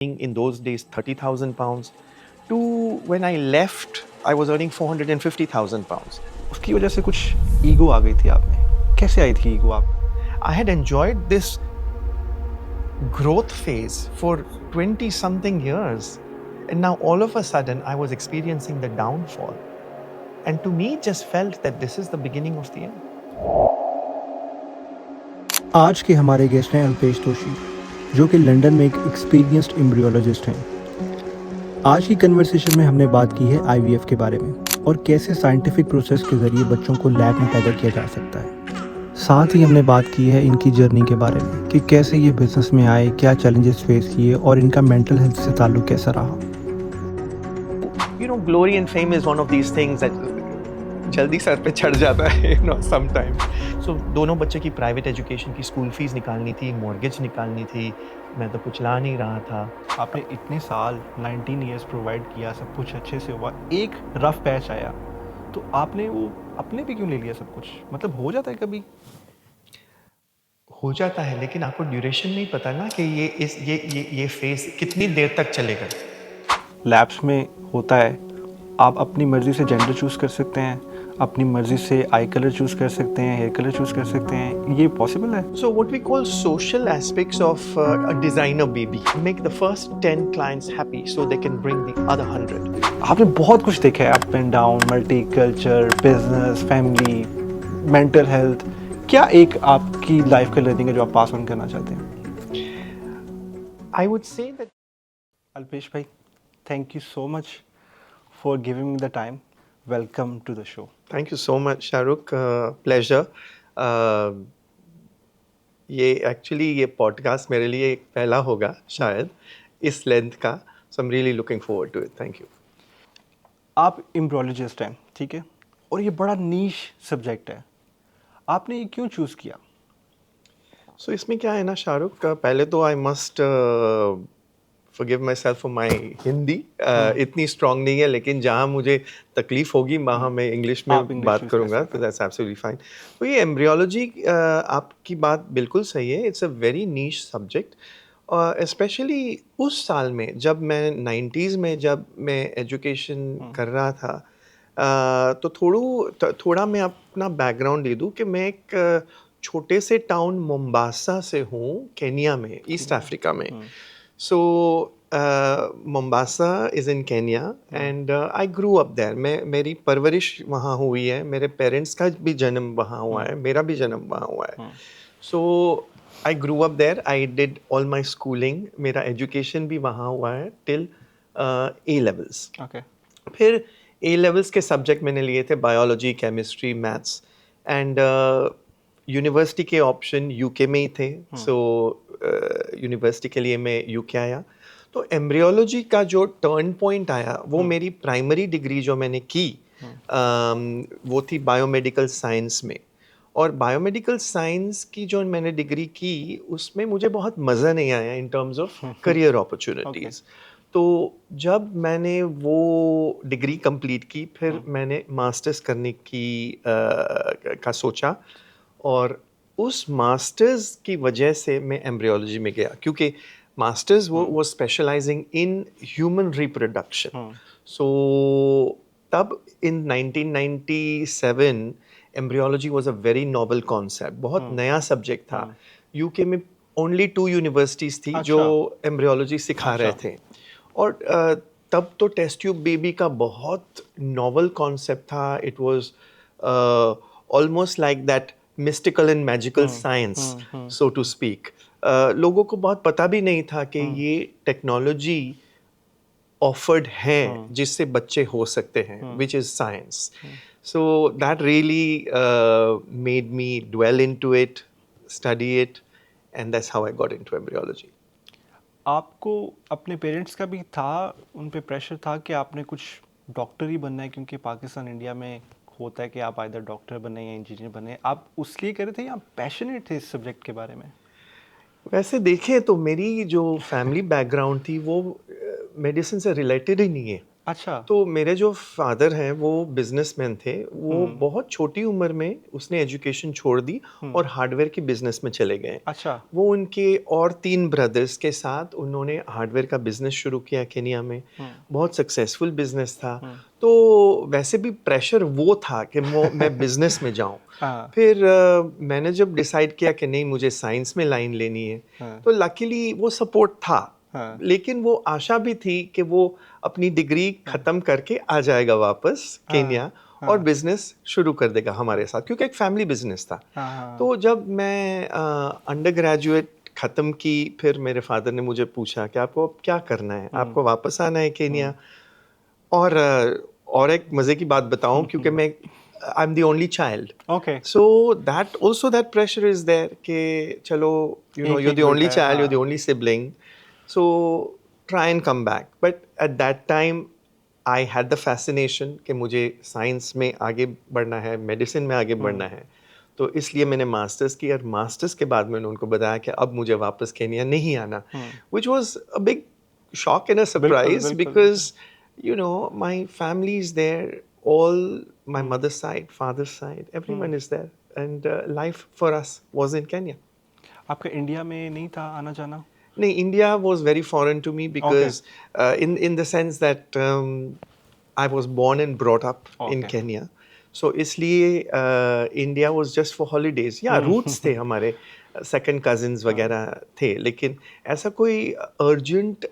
in those days 30,000 pounds to when I left, I was earning 450,000 pounds. उसकी वजह से कुछ ईगो आ गई थी आप में, कैसे आई थी ईगो आप? I had enjoyed this growth phase for 20 something years. And now all of a sudden I was experiencing the downfall. And to me, it just felt that this is the beginning of the end. आज के हमारे guest हैं अल्पेश दोशी, जो कि London में एक experienced embryologist हैं। आज की कन्वर्सेशन में हमने बात की है आईवीएफ के बारे में और कैसे साइंटिफिक प्रोसेस के ज़रिए बच्चों को लैब में पैदा किया जा सकता है। साथ ही हमने बात की है इनकी जर्नी के बारे में कि कैसे ये बिजनेस में आए, क्या चैलेंजेस फेस किए और इनका मेंटल हेल्थ से ताल्लुक कैसा रहा। You know, glory and fame is one of these things that जल्दी सर पे चढ़ जाता है, you know, sometimes. So दोनों बच्चे की प्राइवेट एजुकेशन की स्कूल फीस निकालनी थी, मॉर्गेज निकालनी थी, मैं तो कुछ ला नहीं रहा था। आपने इतने साल 19 ईयर्स प्रोवाइड किया, सब कुछ अच्छे से हुआ, एक रफ पैच आया तो आपने वो अपने पे क्यों ले लिया सब कुछ? मतलब हो जाता है कभी? हो जाता है, लेकिन आपको ड्यूरेशन नहीं पता ना कि ये फेज कितनी देर तक चलेगा। लैब्स में होता है, आप अपनी मर्ज़ी से जेंडर चूज़ कर सकते हैं, अपनी मर्ज़ी से आई कलर चूज़ कर सकते हैं, हेयर कलर चूज़ कर सकते हैं, ये पॉसिबल है? So what we call social aspects of a designer baby make the first 10 clients happy so they can bring the other 100. आपने बहुत कुछ देखा है, up and down, multi culture, business, family, mental health. क्या एक आपकी life का learning है जो आप पास ऑन करना चाहते हैं? I would say that Alpesh bhai, thank you so much for giving me the time. Welcome to the show. thank you so much, Shahrukh. Pleasure. ये पॉडकास्ट मेरे लिए एक पहला होगा शायद इस लेंथ का, so I'm really looking forward to it. Thank you. आप एम्ब्रियोलॉजिस्ट हैं, ठीक है, और ये बड़ा नीश सब्जेक्ट है, आपने ये क्यों चूज़ किया? So इसमें क्या है ना शाहरुख, पहले तो I must forgive myself for my Hindi इतनी स्ट्रांग नहीं है, लेकिन जहाँ मुझे तकलीफ होगी वहाँ मैं इंग्लिश में आप English बात use कर करूँगा, सकते तो दैट्स एब्सोल्युटली फाइन। तो ये एम्ब्रियोलॉजी, आपकी बात बिल्कुल सही है, it's a very niche subject. Specially उस साल में जब मैं 90s में जब मैं एजुकेशन कर रहा था, तो थोड़ा मैं अपना बैकग्राउंड दे दूँ कि मैं एक छोटे से टाउन मोम्बासा से हूँ, केनिया में, ईस्ट अफ्रीका में। So Mombasa is in Kenya and I grew up there. मेरी परवरिश वहाँ हुई है, मेरे पेरेंट्स का भी जन्म वहाँ हुआ है, मेरा भी जन्म वहाँ हुआ है। So I grew up there. I did all my schooling. मेरा एजुकेशन भी वहाँ हुआ है till A levels. ओके। फिर A levels के सब्जेक्ट मैंने लिए थे biology, chemistry, maths and university के ऑप्शन यूके में ही थे। सो यूनिवर्सिटी के लिए मैं यूके आया। तो एम्ब्रियोलॉजी का जो टर्न पॉइंट आया वो मेरी प्राइमरी डिग्री जो मैंने की वो थी बायोमेडिकल साइंस में। और बायोमेडिकल साइंस की जो मैंने डिग्री की उसमें मुझे बहुत मज़ा नहीं आया in terms of career opportunities. तो जब मैंने वो डिग्री कंप्लीट की, फिर मैंने मास्टर्स करने का सोचा, और उस मास्टर्स की वजह से मैं एम्ब्रियोलॉजी में गया, क्योंकि मास्टर्स वो स्पेशलाइजिंग इन ह्यूमन रिप्रोडक्शन। सो तब इन 1997 embryology was a very novel concept, बहुत नया सब्जेक्ट था। यूके में ओनली 2 यूनिवर्सिटीज़ थी जो एम्ब्रियोलॉजी सिखा रहे थे। और तब तो टेस्ट ट्यूब बेबी का बहुत नॉवल कॉन्सेप्ट था। It was almost like that mystical and magical science, so to speak. लोगों को बहुत पता भी नहीं था कि ये टेक्नोलॉजी ऑफर्ड है जिससे बच्चे हो सकते हैं, which is science. So that really made me dwell into it, study it, and that's how I got into embryology. आपको अपने पेरेंट्स का भी था, उन पे प्रेशर था कि आपने कुछ डॉक्टर ही बनना है, क्योंकि पाकिस्तान इंडिया में होता है कि आप आइदर डॉक्टर बने या इंजीनियर बने, आप उसलिए कर रहे थे या पैशनेट थे इस सब्जेक्ट के बारे में? वैसे देखें तो मेरी जो फैमिली बैकग्राउंड थी वो मेडिसिन से रिलेटेड ही नहीं है। अच्छा। तो मेरे जो फादर हैं वो बिजनेसमैन थे, वो हम्म। बहुत छोटी उम्र में उसने एजुकेशन छोड़ दी और हार्डवेयर की बिजनेस में चले गए। अच्छा। वो उनके और 3 ब्रदर्स के साथ उन्होंने हार्डवेयर का बिजनेस शुरू किया केनिया में। बहुत सक्सेसफुल बिजनेस था। तो वैसे भी प्रेशर वो था कि मैं बिजनेस में जाऊं। हाँ। फिर मैंने जब डिसाइड किया कि नहीं मुझे साइंस में लाइन लेनी है, हाँ। तो लकीली वो सपोर्ट था। हाँ। लेकिन वो आशा भी थी कि वो अपनी डिग्री खत्म करके आ जाएगा वापस केन्या और बिजनेस शुरू कर देगा हमारे साथ, क्योंकि एक फैमिली बिजनेस था। हाँ। तो जब मैं अंडर ग्रेजुएट ख़त्म की, फिर मेरे फादर ने मुझे पूछा कि आपको अब क्या करना है, आपको वापस आना है केन्या। और और एक मज़े की बात बताऊं, क्योंकि मैं I am the only child, okay. So that also that pressure is there कि चलो यू नो एक यू आर एक द ओनली बेटा है, चाइल्ड, यू आर द हाँ। Only sibling, so try and come back. But at that time I had the fascination कि मुझे science में आगे बढ़ना है, मेडिसिन में आगे बढ़ना है। तो इसलिए मैंने मास्टर्स की, और मास्टर्स के बाद मैंने उनको बताया कि अब मुझे वापस केन्या नहीं आना, which was a big shock and a बिल्कुल surprise, बिल्कुल because बिल्कुल। you know my family is there, all my mother's side, father's side, everyone is there, and life for us was in Kenya. आपका India में नहीं था आना जाना? No, India was very foreign to me okay. because in the sense that I was born and brought up in okay. Kenya. So इसलिए India was just for holidays. Yeah, roots थे हमारे, second cousins वगैरह थे, लेकिन ऐसा कोई urgent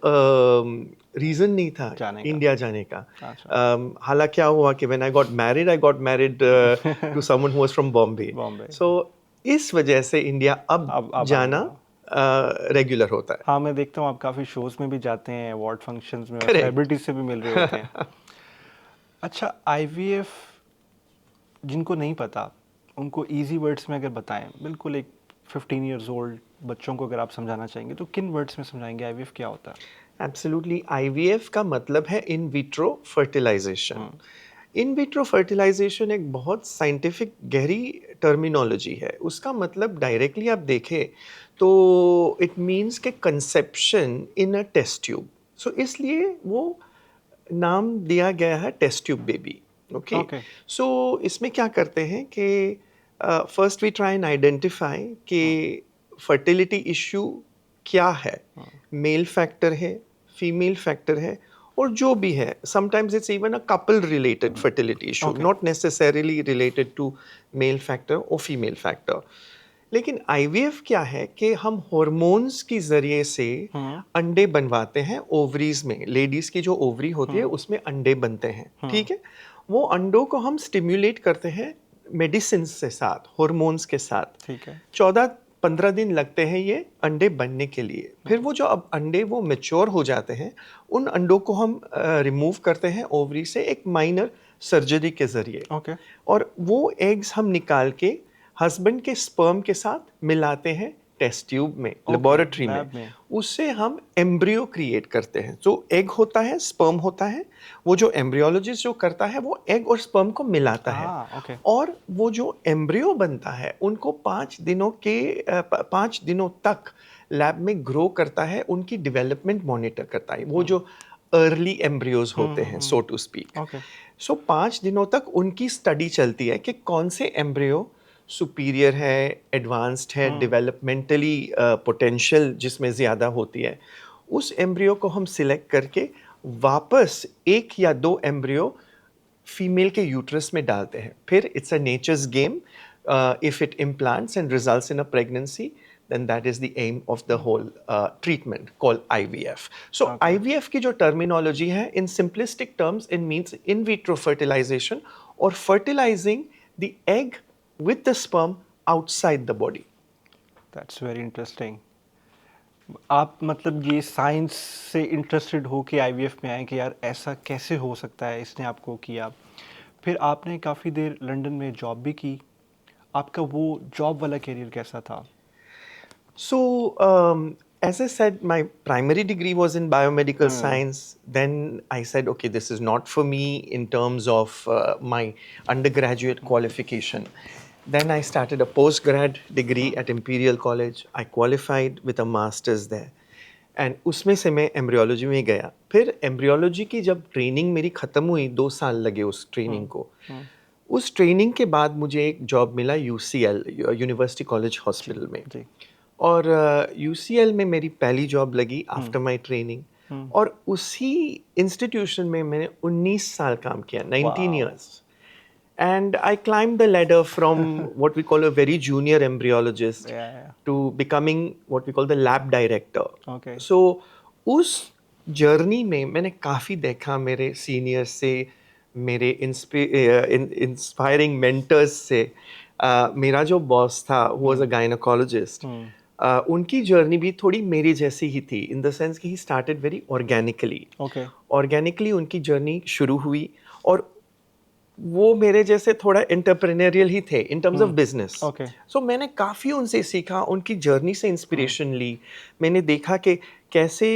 reason नहीं था जाने का। इंडिया जाने का। अच्छा। हालांकि क्या हुआ कि when I got married to someone who was from Bombay. Bombay. So इस वजह से इंडिया अब अब आना जाना हुआ। रेगुलर होता है। हाँ, मैं देखता हूँ आप काफ़ी शोज़ में भी जाते हैं, अवार्ड फंक्शंस में, और करेक्ट। सेलिब्रिटीज से भी मिल रहे होते हैं। अच्छा, आईवीएफ जिनको नहीं पता, उनको इजी वर्ड्स में अगर बताएं, बिल्कुल एक 15 इयर्स ओल्ड बच्चों को अगर आप समझाना चाहेंगे, तो किन वर्ड्स में समझाएंगे आईवीएफ क्या होता है? एब्सोल्युटली, आईवीएफ का मतलब है in vitro fertilisation. In vitro fertilisation एक बहुत साइंटिफिक गहरी टर्मिनोलॉजी है। उसका मतलब डायरेक्टली आप देखें तो इट मीन्स के conception in a test tube. So इसलिए वो नाम दिया गया है test tube baby. Okay, okay. So इसमें क्या करते हैं कि first we try and identify कि फर्टिलिटी इश्यू क्या है। मेल फैक्टर है, फीमेल फैक्टर है, और जो भी है, sometimes it's even a couple related fertility issue, Okay. Not necessarily related to male factor और फीमेल फैक्टर। लेकिन आईवीएफ क्या है कि हम हार्मोन्स की जरिए से अंडे बनवाते हैं ओवरीज में। लेडीज की जो ओवरी होती है उसमें अंडे बनते हैं, ठीक है। वो अंडों को हम स्टिम्युलेट करते हैं मेडिसिन से साथ, हार्मोन्स के साथ। ठीक है। 14-15 दिन लगते हैं ये अंडे बनने के लिए। फिर वो जो अब अंडे वो मैच्योर हो जाते हैं, उन अंडों को हम रिमूव करते हैं ओवरी से एक माइनर सर्जरी के जरिए। ओके। और वो एग्स हम निकाल के हस्बैंड के स्पर्म के साथ मिलाते हैं टेस्ट ट्यूब में, लेबोरेटरी में। लैब में। उससे हम एम्ब्रियो क्रिएट करते हैं। जो एग होता है, स्पर्म होता है, वो जो एम्ब्रियोलॉजिस्ट जो करता है वो एग और स्पर्म को मिलाता है। ओके। और वो जो एम्ब्रियो बनता है उनको 5 दिनों तक लैब में ग्रो करता है, उनकी डेवलपमेंट मॉनिटर करता है। वो जो अर्ली एम्ब्रियोज होते हैं, सो टू स्पीक। ओके। सो 5 दिनों तक उनकी स्टडी चलती है कि कौन से एम्ब्रियो सुपीरियर है, एडवांस्ड है, डेवलपमेंटली पोटेंशियल जिसमें ज़्यादा होती है। उस एम्ब्रियो को हम सिलेक्ट करके वापस 1 या 2 एम्ब्रियो फीमेल के यूट्रस में डालते हैं। फिर it's a natures game. If it implants and results in a pregnancy, then that is the aim of the whole treatment called IVF. So Okay. IVF की जो terminology है, in simplistic terms it means in vitro fertilization, or fertilizing the egg with the sperm outside the body. That's very interesting. आप मतलब ये science से interested हो के IVF में आए कि यार ऐसा कैसे हो सकता है, इसने आपको किया। फिर आपने काफ़ी देर लंदन में जॉब भी की। आपका वो जॉब वाला करियर कैसा था? So, as I said, my primary degree was in biomedical science. Then I said, okay, this is not for me in terms of my undergraduate qualification. Then I started a postgrad degree at Imperial College. I qualified with a master's there. And उसमें से मैं embryology में गया। फिर embryology की जब training मेरी ख़त्म हुई, 2 साल लगे उस ट्रेनिंग को। उस ट्रेनिंग के बाद मुझे एक जॉब मिला यूसीएल, यूनिवर्सिटी कॉलेज हॉस्पिटल में। जी। और यूसीएल में मेरी पहली जॉब लगी आफ्टर माय ट्रेनिंग। और उसी इंस्टीट्यूशन में मैंने 19 साल काम किया, 19 Wow. years. And I climbed the ladder from what we call a very junior embryologist Yeah. to becoming what we call the lab director. Okay. So उस journey में मैंने काफ़ी देखा मेरे सीनियर्स से, मेरे इंस्पायरिंग मेंटर्स से। मेरा जो बॉस था वो वाज अ गायनोकोलॉजिस्ट। उनकी जर्नी भी थोड़ी मेरी जैसी ही थी, इन द सेंस कि he started very organically. Okay. Organically उनकी जर्नी शुरू हुई, और वो मेरे जैसे थोड़ा एंटरप्रेन्योरियल ही थे in terms of business. Okay. सो मैंने काफ़ी उनसे सीखा, उनकी जर्नी से इंस्पिरेशन ली। मैंने देखा कि कैसे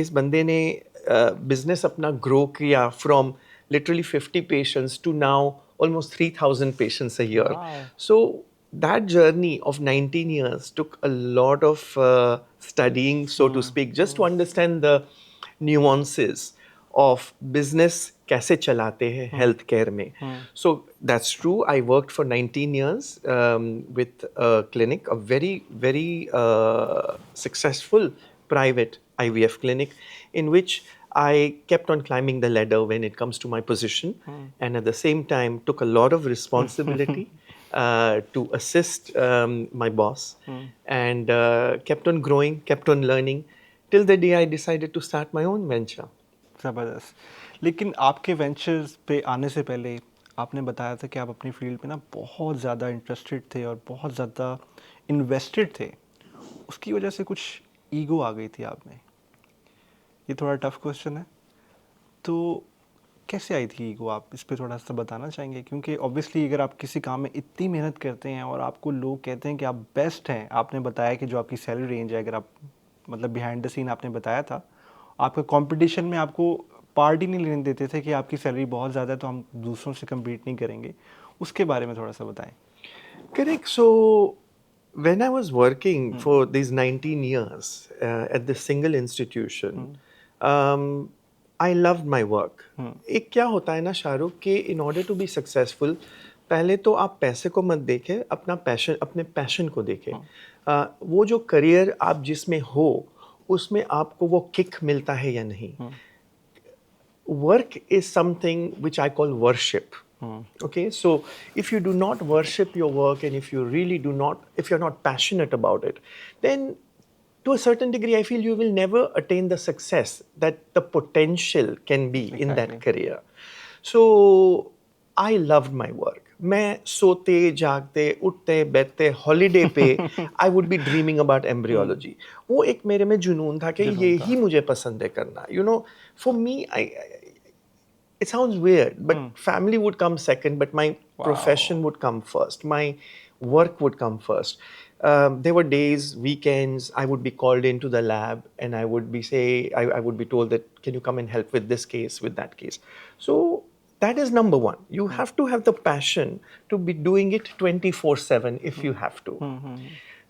इस बंदे ने बिजनेस अपना ग्रो किया from literally 50 patients to now almost 3,000 patients a year. Wow. So that journey of 19 years took a lot of studying, so to speak, just to understand the nuances of business कैसे चलाते हैं health care में. So that's true. I worked for 19 years with a clinic, a very, very successful private IVF clinic, in which I kept on climbing the ladder when it comes to my position, and at the same time took a lot of responsibility to assist my boss, and kept on growing, kept on learning, till the day I decided to start my own venture. ज़बरदस्त। लेकिन आपके ventures पे आने से पहले आपने बताया था कि आप अपनी फील्ड में ना बहुत ज़्यादा इंटरेस्टेड थे और बहुत ज़्यादा इन्वेस्टेड थे। उसकी वजह से कुछ ईगो आ गई थी आप में। ये थोड़ा टफ क्वेश्चन है, तो कैसे आई थी ईगो? आप इस पे थोड़ा सा बताना चाहेंगे? क्योंकि ऑब्वियसली अगर आप किसी काम में इतनी मेहनत करते हैं और आपको लोग कहते हैं कि आप बेस्ट हैं, आपने बताया कि जो आपकी सैलरी रेंज है, अगर आप मतलब बिहाइंड द सीन आपने बताया था, आपके कंपटीशन में आपको पार्ट ही नहीं लेने देते थे कि आपकी सैलरी बहुत ज़्यादा है तो हम दूसरों से कम्पीट नहीं करेंगे। उसके बारे में थोड़ा सा बताएं। Correct. So when I was working for these 19 years at this single institution, I loved my work. एक क्या होता है ना शाहरुख, कि in order to be successful, पहले तो आप पैसे को मत देखें, अपने पैशन को देखें। वो जो करियर आप जिसमें हो, उसमें आपको वो किक मिलता है या नहीं। Work is something which I call worship. Okay, so if you do not worship your work, and if you're not passionate about it, then to a certain degree, I feel you will never attain the success that the potential can be in that career. So I loved my work. मैं सोते जागते उठते बैठते holiday पे I would be dreaming about embryology. वो एक मेरे में जुनून था कि ये ही मुझे पसंद है करना. You know, for me, it sounds weird, but family would come second, but my profession would come first. My work would come first. There were days, weekends, I would be called into the lab, and I would be told that, can you come and help with this case, with that case? So that is number one. You have to have the passion to be doing it 24/7 if you have to.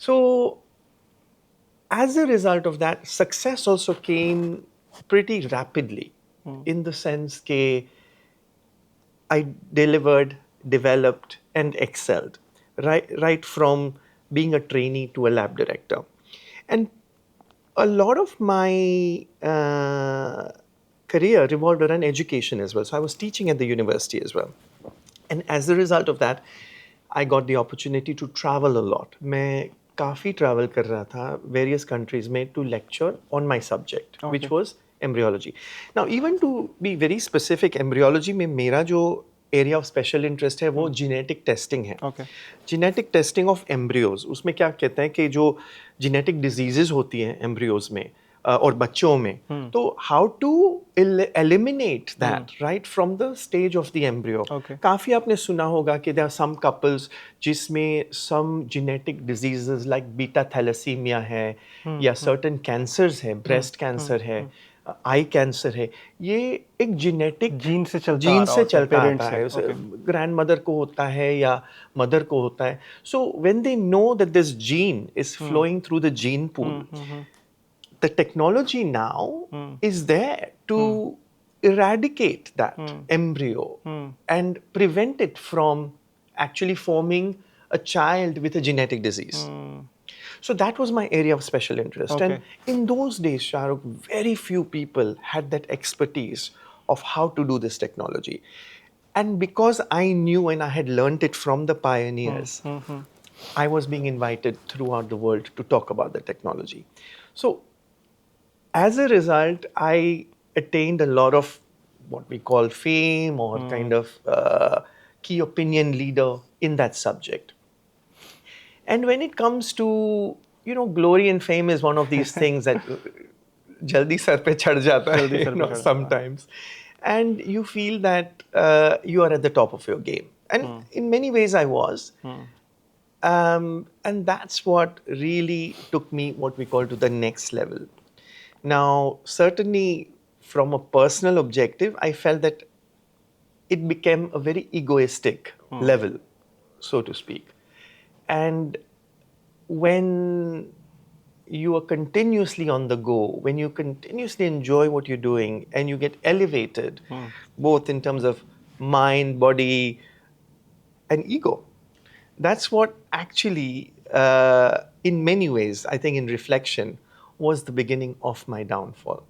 So as a result of that, success also came pretty rapidly, in the sense that I delivered, developed, and excelled right from being a trainee to a lab director. And a lot of my career revolved around education as well. So I was teaching at the university as well. And as a result of that, I got the opportunity to travel a lot. मैं काफ़ी travel कर रहा था various countries में to lecture on my subject, which was embryology. Now, even to be very specific, embryology में मेरा जो area of special interest है वो genetic testing है. Genetic testing of embryos. उसमें क्या कहते हैं कि जो genetic diseases होती हैं embryos में और बच्चों में, तो how to eliminate that right from the stage of the embryo. काफ़ी आपने सुना होगा कि there are some couples जिसमें some genetic diseases like beta thalassemia है, या certain cancers है, breast cancer है, आई कैंसर है, ये एक जेनेटिक जीन से चलता आता है. ग्रैंड मदर को होता है या मदर को होता है. So when they know that this gene is flowing through the gene pool, the technology now is there to eradicate that embryo and prevent it from actually forming a child with a genetic disease. So that was my area of special interest. Okay. And in those days, Shahrukh, very few people had that expertise of how to do this technology. And because I knew and I had learned it from the pioneers, I was being invited throughout the world to talk about the technology. So as a result, I attained a lot of what we call fame or kind of key opinion leader in that subject. And when it comes to, glory and fame is one of these things that jaldi sar pe chad jata hai, जल्दी sir पे चढ़ जाता है। sometimes. And you feel that you are at the top of your game. And in many ways I was. And that's what really took me, what we call, to the next level. Now, certainly from a personal objective, I felt that it became a very egoistic level, so to speak. And when you are continuously on the go, when you continuously enjoy what you're doing and you get elevated, both in terms of mind, body, and ego, that's what actually, in many ways, I think in reflection, was the beginning of my downfall.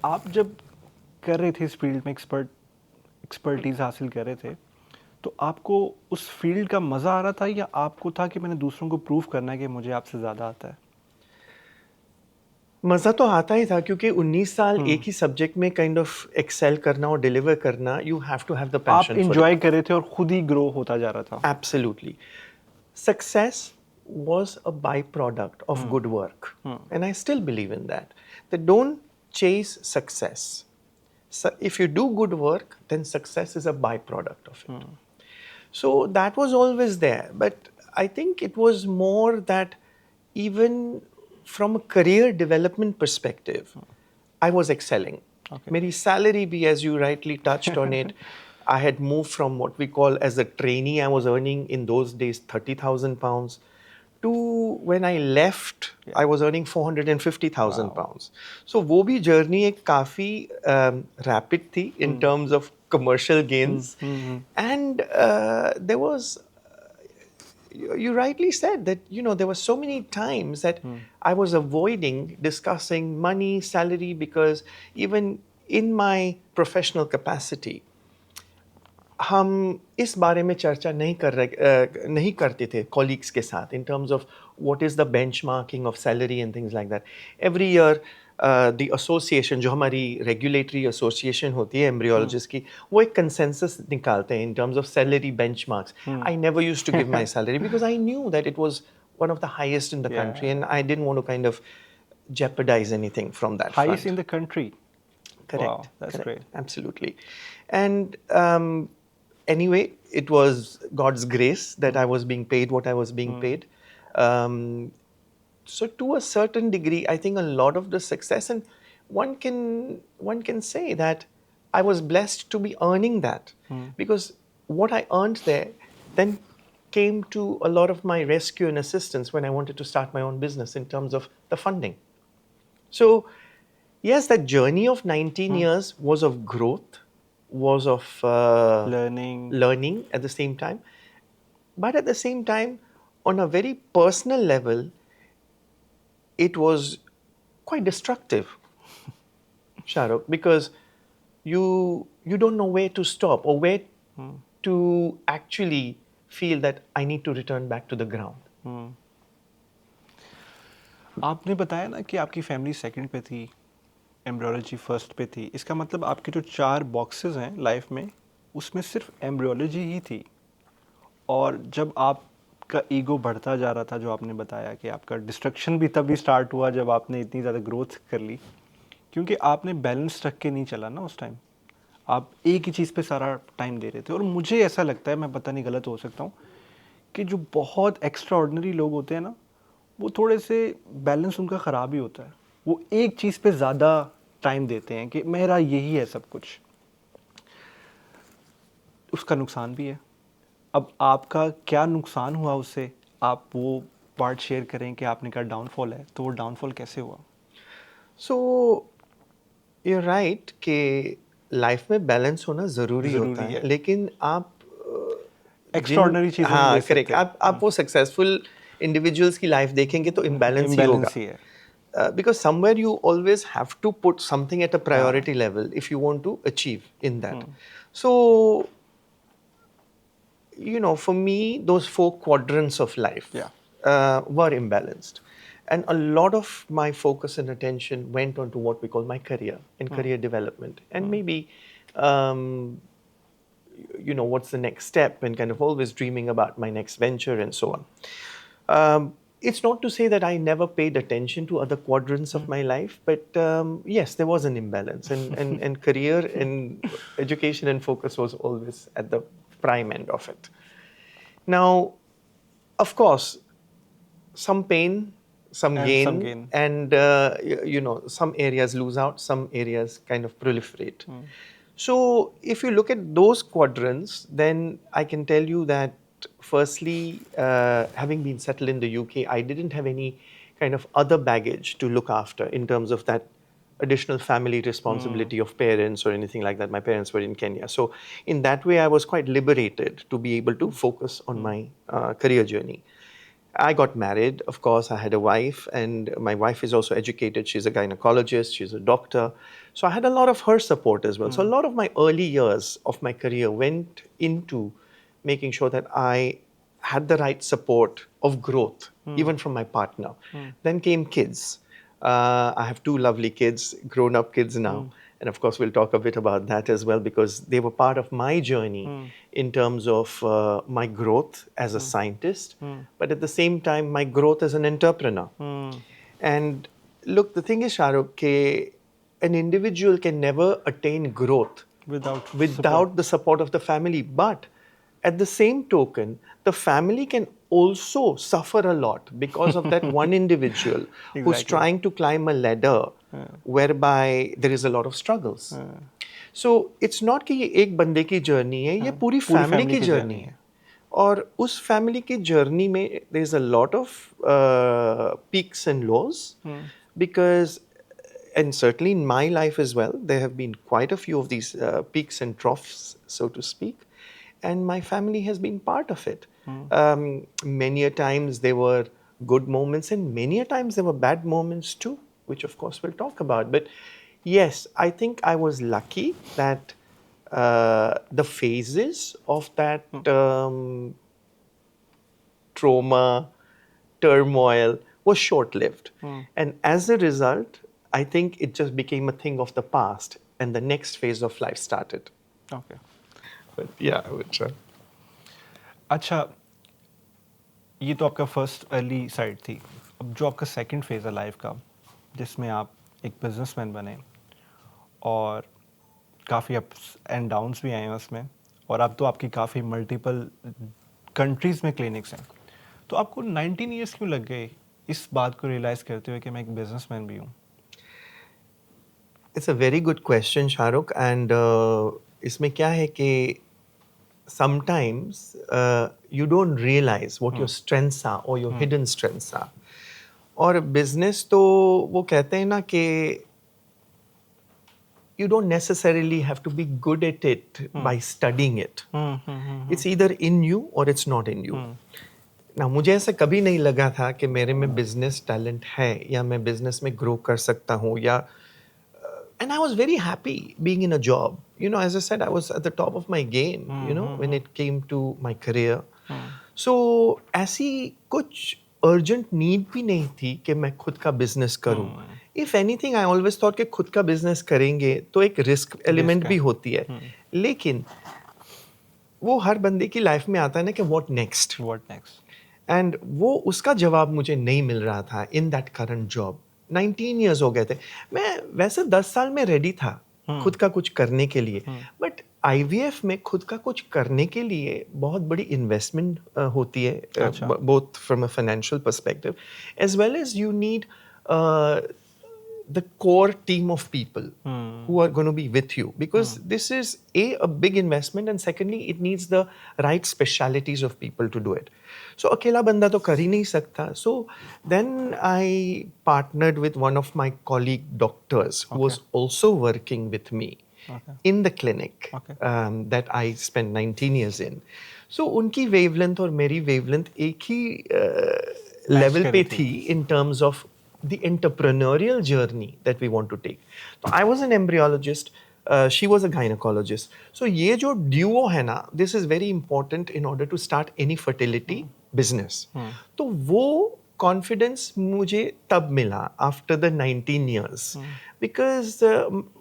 आप जब कर रहे थे इस field में expertise हासिल कर रहे थे, तो आपको उस फील्ड का मज़ा आ रहा था या आपको था कि मैंने दूसरों को प्रूव करना है कि मुझे आपसे ज़्यादा आता है? मज़ा तो आता ही था, क्योंकि 19 साल एक ही सब्जेक्ट में काइंड ऑफ एक्सेल करना और डिलीवर करना, you have to have the passion आप फॉर इट. इंजॉय कर रहे थे और खुद ही ग्रो होता जा रहा था. Absolutely. Success was a byproduct of good work. And I still believe in that. That don't chase success. So if you do good work, then success is a byproduct of it. So that was always there. But I think it was more that even from a career development perspective, I was excelling. Okay. Meri salary bhi, as you rightly touched on it, I had moved from what we call as a trainee, I was earning in those days 30,000 pounds, to when I left, I was earning 450,000 pounds. So वो भी journey एक काफी rapid थी in terms of commercial gains. And there was, you rightly said that, there were so many times that I was avoiding discussing money, salary, because even in my professional capacity, हम इस बारे में चर्चा नहीं करते थे colleagues के साथ in terms of what is the benchmarking of salary and things like that. Every year the association, जो हमारी regulatory association होती है embryologist की, वो एक consensus निकालते हैं in terms of salary benchmarks. I never used to give my salary because I knew that it was one of the highest in the country, and I didn't want to kind of jeopardize anything from that Highest front. in the country. Correct. Wow, that's correct. great. Absolutely. And anyway, it was God's grace that I was being paid what I was being paid. So to a certain degree, I think a lot of the success, and one can say that I was blessed to be earning that, because what I earned there then came to a lot of my rescue and assistance when I wanted to start my own business in terms of the funding. So yes, that journey of 19 years was of growth, was of learning at the same time. But at the same time, on a very personal level, it was quite destructive, Shahrukh, because you don't know where to stop or where to actually feel that I need to return back to the ground. आपने बताया ना कि आपकी family second पे थी, embryology first पे थी. इसका मतलब आपके जो 4 बॉक्सेस हैं लाइफ में, उसमें सिर्फ एम्ब्रियोलॉजी ही थी. और जब आपका ईगो बढ़ता जा रहा था, जो आपने बताया कि आपका डिस्ट्रक्शन भी तभी स्टार्ट हुआ जब आपने इतनी ज़्यादा ग्रोथ कर ली, क्योंकि आपने बैलेंस रख के नहीं चला ना उस टाइम. आप एक ही चीज़ पे सारा टाइम दे रहे थे. और मुझे ऐसा लगता है, मैं पता नहीं गलत हो सकता हूँ, कि जो बहुत एक्स्ट्रा ऑर्डिनरी लोग होते हैं ना, वो थोड़े से बैलेंस उनका ख़राब ही होता है. वो एक चीज़ पे ज़्यादा टाइम देते हैं कि मेरा यही है सब कुछ. उसका नुकसान भी है. अब आपका क्या नुकसान हुआ उससे, आप वो पार्ट शेयर करें कि आपने कहा डाउनफॉल है, तो वो डाउनफॉल कैसे हुआ? सो यू राइट कि लाइफ में बैलेंस होना ज़रूरी होता ज़रूरी है, है। लेकिन आप जिन एक्स्ट्रॉर्डनरी चीज़ें नहीं हाँ ले करेक्ट, सकते। आप वो सक्सेसफुल इंडिविजुअल्स की लाइफ देखेंगे तो इम्बैलेंस ही होगा, इम्बैलेंस ही है। because somewhere you always have to put something at a हाँ। priority level if you want to achieve in that. So for me, those 4 quadrants of life Yeah. were imbalanced. And a lot of my focus and attention went on to what we call my career and career development. And maybe, what's the next step, and kind of always dreaming about my next venture and so on. It's not to say that I never paid attention to other quadrants of my life, but yes, there was an imbalance. And career and education and focus was always at the prime end of it. Now, of course, some pain, some And some gain, gain. and some areas lose out, some areas kind of proliferate. So, if you look at those quadrants, then I can tell you that firstly, having been settled in the UK, I didn't have any kind of other baggage to look after in terms of that additional family responsibility of parents or anything like that. My parents were in Kenya. So, in that way, I was quite liberated to be able to focus on my career journey. I got married, of course. I had a wife, and my wife is also educated. She's a gynecologist, she's a doctor. So I had a lot of her support as well. So a lot of my early years of my career went into making sure that I had the right support of growth, even from my partner. Then came kids. I have 2 lovely kids, grown up kids now. And of course, we'll talk a bit about that as well, because they were part of my journey in terms of my growth as a scientist, but at the same time, my growth as an entrepreneur. And look, the thing is, Shahrukh, an individual can never attain growth Without without the support of the family. But at the same token, the family can also suffer a lot because of that one individual who's Exactly. trying to climb a ladder whereby there is a lot of struggles. So it's not कि ये एक बंदे की journey है, ये पूरी family की journey है. और उस फैमिली की जर्नी में there is a lot of peaks and lows, because and certainly in my life as well, there have been quite a few of these peaks and troughs, so to speak, and my family has been part of it. Many a times there were good moments, and many a times there were bad moments too, which of course we'll talk about. But yes, I think I was lucky that the phases of that trauma, turmoil was short lived. And as a result, I think it just became a thing of the past, and the next phase of life started. Okay. But yeah, which, अच्छा, ये तो आपका first early side थी। अब जो आपका second phase है life का, जिसमें आप एक बिजनेसमैन बने और काफ़ी अप्स एंड डाउन्स भी आए हैं उसमें, और अब तो आपकी काफ़ी मल्टीपल कंट्रीज़ में क्लिनिक्स हैं। तो आपको 19 ईयर्स क्यों लग गए इस बात को रियलाइज़ करते हुए कि मैं एक बिजनेसमैन भी हूँ? it's a very good question, Shahrukh. And इसमें क्या है कि sometimes you don't realize what your strengths are or your hidden strengths are. और business तो वो कहते हैं ना कि you don't necessarily have to be good at it by studying it. It's either in you or it's not in you. Now, मुझे ऐसा कभी नहीं लगा था कि मेरे में business talent है या मैं business में grow कर सकता हूँ या and I was very happy being in a job. As I said, I was at the top of my game, when it came to my career. So, ऐसी कुछ urgent need भी नहीं थी कि मैं खुद का business करूं. If anything, I always thought कि खुद का business करेंगे तो एक risk element भी होती है. लेकिन वो हर बंदे की लाइफ में आता है ना कि what next? What next? And वो उसका जवाब मुझे नहीं मिल रहा था in that current job. 19 years हो गए थे. मैं वैसे 10 साल में रेडी था खुद का कुछ करने के लिए, बट IVF में खुद का कुछ करने के लिए बहुत बड़ी इन्वेस्टमेंट होती है, both from a financial perspective as well as you need the core team of people who are going to be with you, because this is a big investment, and secondly it needs the right specialities of people to do it. So अकेला बंदा तो कर ही नहीं सकता. So then I partnered with one of my colleague doctors who was also working with me in the clinic that I spent 19 years in. So उनकी wavelength और मेरी wavelength एक ही level पे थी in terms of the entrepreneurial journey that we want to take. So I was an embryologist, she was a gynecologist. So ये जो duo है ना, this is very important in order to start any fertility business. तो वो confidence मुझे तब मिला after the 19 years. Because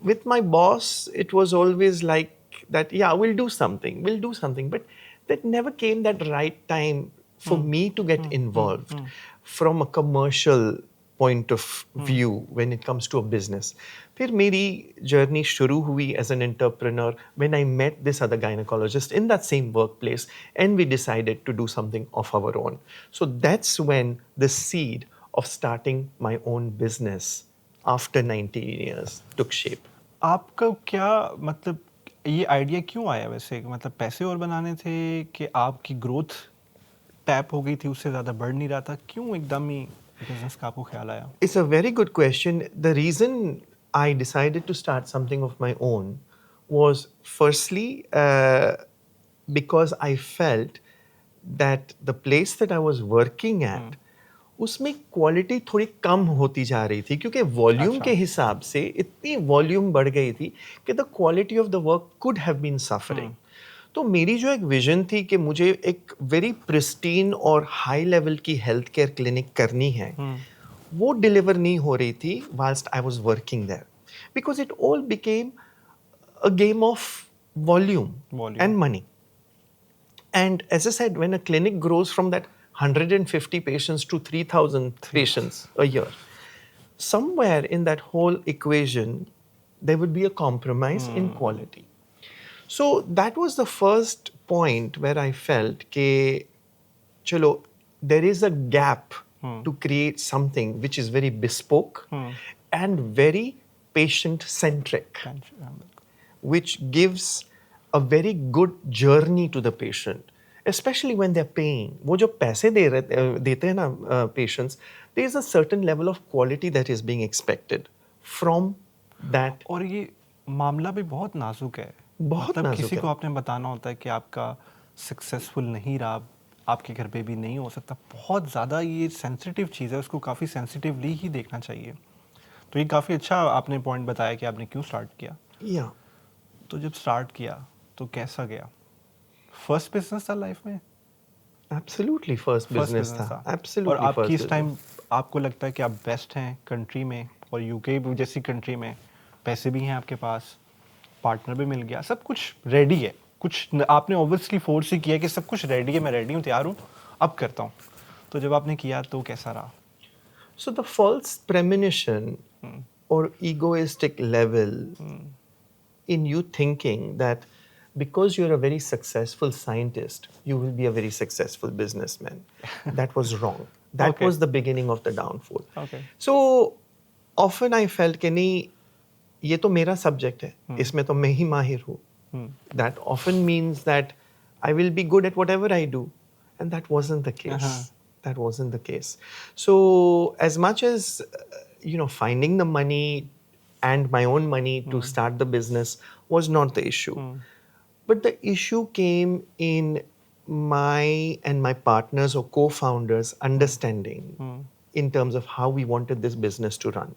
with my boss, it was always like that, yeah, we'll do something, but that never came that right time for me to get involved from a commercial point of view when it comes to a business. फिर मेरी journey शुरू हुई as an entrepreneur when I met this other gynecologist in that same workplace, and we decided to do something of our own. So that's when the seed of starting my own business after 19 years took shape. आपका क्या मतलब ये idea क्यों आया वैसे, मतलब पैसे और बनाने थे कि आपकी ग्रोथ टैप हो गई थी, उससे ज़्यादा बढ़ नहीं रहा था, क्यों एकदम ही बिजनेस का आपको ख्याल आया? It's a very good question. The reason I decided to start something of my own was firstly because I felt that the place that I was working at उसमें क्वालिटी थोड़ी कम होती जा रही थी, क्योंकि वॉल्यूम के हिसाब से इतनी वॉल्यूम बढ़ गई थी कि the quality of the work could have been suffering. तो मेरी जो एक विजन थी कि मुझे एक वेरी प्रिस्टीन और हाई लेवल की हेल्थ केयर क्लिनिक करनी है, वो डिलीवर नहीं हो रही थी whilst I was working there, because it all became a game of volume and money. And as I said, when a clinic grows from that 150 patients to 3,000 patients a year, somewhere in that whole equation, there would be a compromise in quality. So that was the first point where I felt that, chalo, there is a gap to create something which is very bespoke and very patient-centric, which gives a very good journey to the patient, especially when they're paying. वो जो पैसे देते हैं ना patients, there is a certain level of quality that is being expected from that. और ये मामला भी बहुत नाजुक है, बहुत मतलब नाजुक किसी है. को आपने बताना होता है कि आपका सक्सेसफुल नहीं रहा, आपके घर पे भी नहीं हो सकता, बहुत ज़्यादा ये सेंसिटिव चीज़ है, उसको काफ़ी सेंसिटिवली ही देखना चाहिए. तो ये काफ़ी अच्छा आपने पॉइंट बताया कि आपने क्यों स्टार्ट किया. Yeah. तो जब स्टार्ट किया तो कैसा गया? फर्स्ट बिजनेस था लाइफ में? Absolutely first business था. Absolutely. और आपकी first इस टाइम business. आपको लगता है कि आप बेस्ट हैं कंट्री में, और यूके जैसी कंट्री में पैसे भी हैं आपके पास, पार्टनर भी मिल गया, सब कुछ रेडी है, कुछ आपने ऑब्वियसली फोर्स ही किया कि सब कुछ रेडी है, मैं रेडी हूँ, तैयार हूँ, अब करता हूँ. तो जब आपने किया तो कैसा रहा? So the false premonition or egoistic level in you thinking that because you're a very successful scientist, you will be a very successful businessman, that was wrong. That was the beginning of the downfall. So often I felt कि नहीं, ये तो मेरा subject है, इसमें तो मैं ही माहिर हूँ. That often means that I will be good at whatever I do, and that wasn't the case. That wasn't the case. So as much as finding the money and my own money to start the business was not the issue, but the issue came in my and my partners or co-founders understanding in terms of how we wanted this business to run.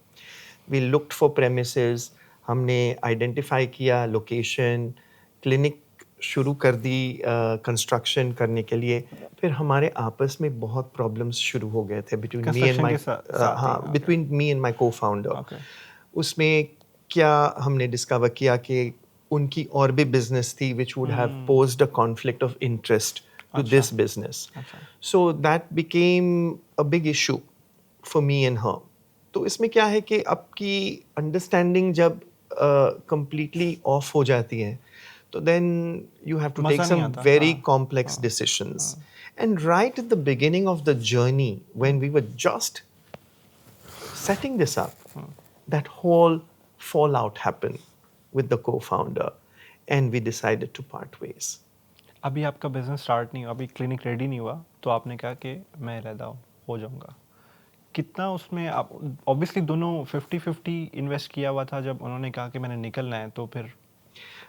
We looked for premises, हमने identify किया location, clinic शुरू कर दी construction करने के लिए. फिर हमारे आपस में बहुत प्रॉब्लम्स शुरू हो गए थे between me and my co-founder. उसमें क्या हमने डिस्कवर किया कि उनकी और भी बिजनेस थी which would have posed a conflict of interest to this business. So that became a big issue for me and her. तो इसमें क्या है कि आपकी अंडरस्टैंडिंग जब completely off हो जाती है, so then you have to take some very complex decisions. And right at the beginning of the journey, when we were just setting this up, that whole fallout happened with the co-founder, and we decided to part ways. अभी आपका business start नहीं हुआ, अभी clinic ready नहीं हुआ, तो आपने कहा कि मैं रहता हूँ, हो जाऊंगा। कितना उसमें आप ऑब्वियसली दोनों 50-50 इन्वेस्ट किया हुआ था जब उन्होंने कहा कि मैंने निकलना है, तो फिर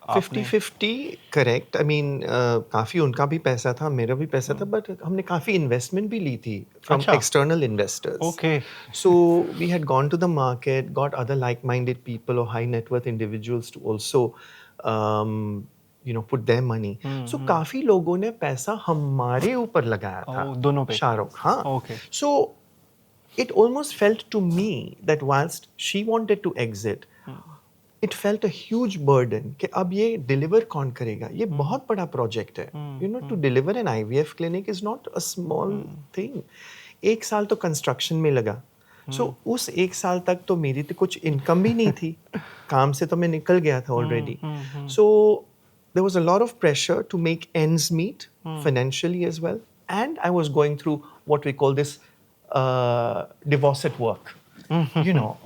आपने 50-50 करेक्ट। आई मीन काफ़ी उनका भी पैसा था, मेरा भी पैसा था, बट हमने काफ़ी इन्वेस्टमेंट भी ली थी फ्रॉम अच्छा external investors. Okay So we had gone to the market, got other like-minded people or high net worth individuals to also, um, put their money. So काफी लोगों ने पैसा हमारे ऊपर लगाया था, दोनों पे शाहरुख. हाँ. Okay So it almost felt to me that whilst she wanted to exit, it felt a huge burden कि अब ये deliver कौन करेगा? ये बहुत बड़ा project है. To deliver an IVF clinic is not a small thing. 1 साल तो construction में लगा. So उस 1 साल तक तो मेरी तो कुछ income भी नहीं थी. काम से तो मैं निकल गया था already. So there was a lot of pressure to make ends meet financially as well. And I was going through what we call this divorce at work.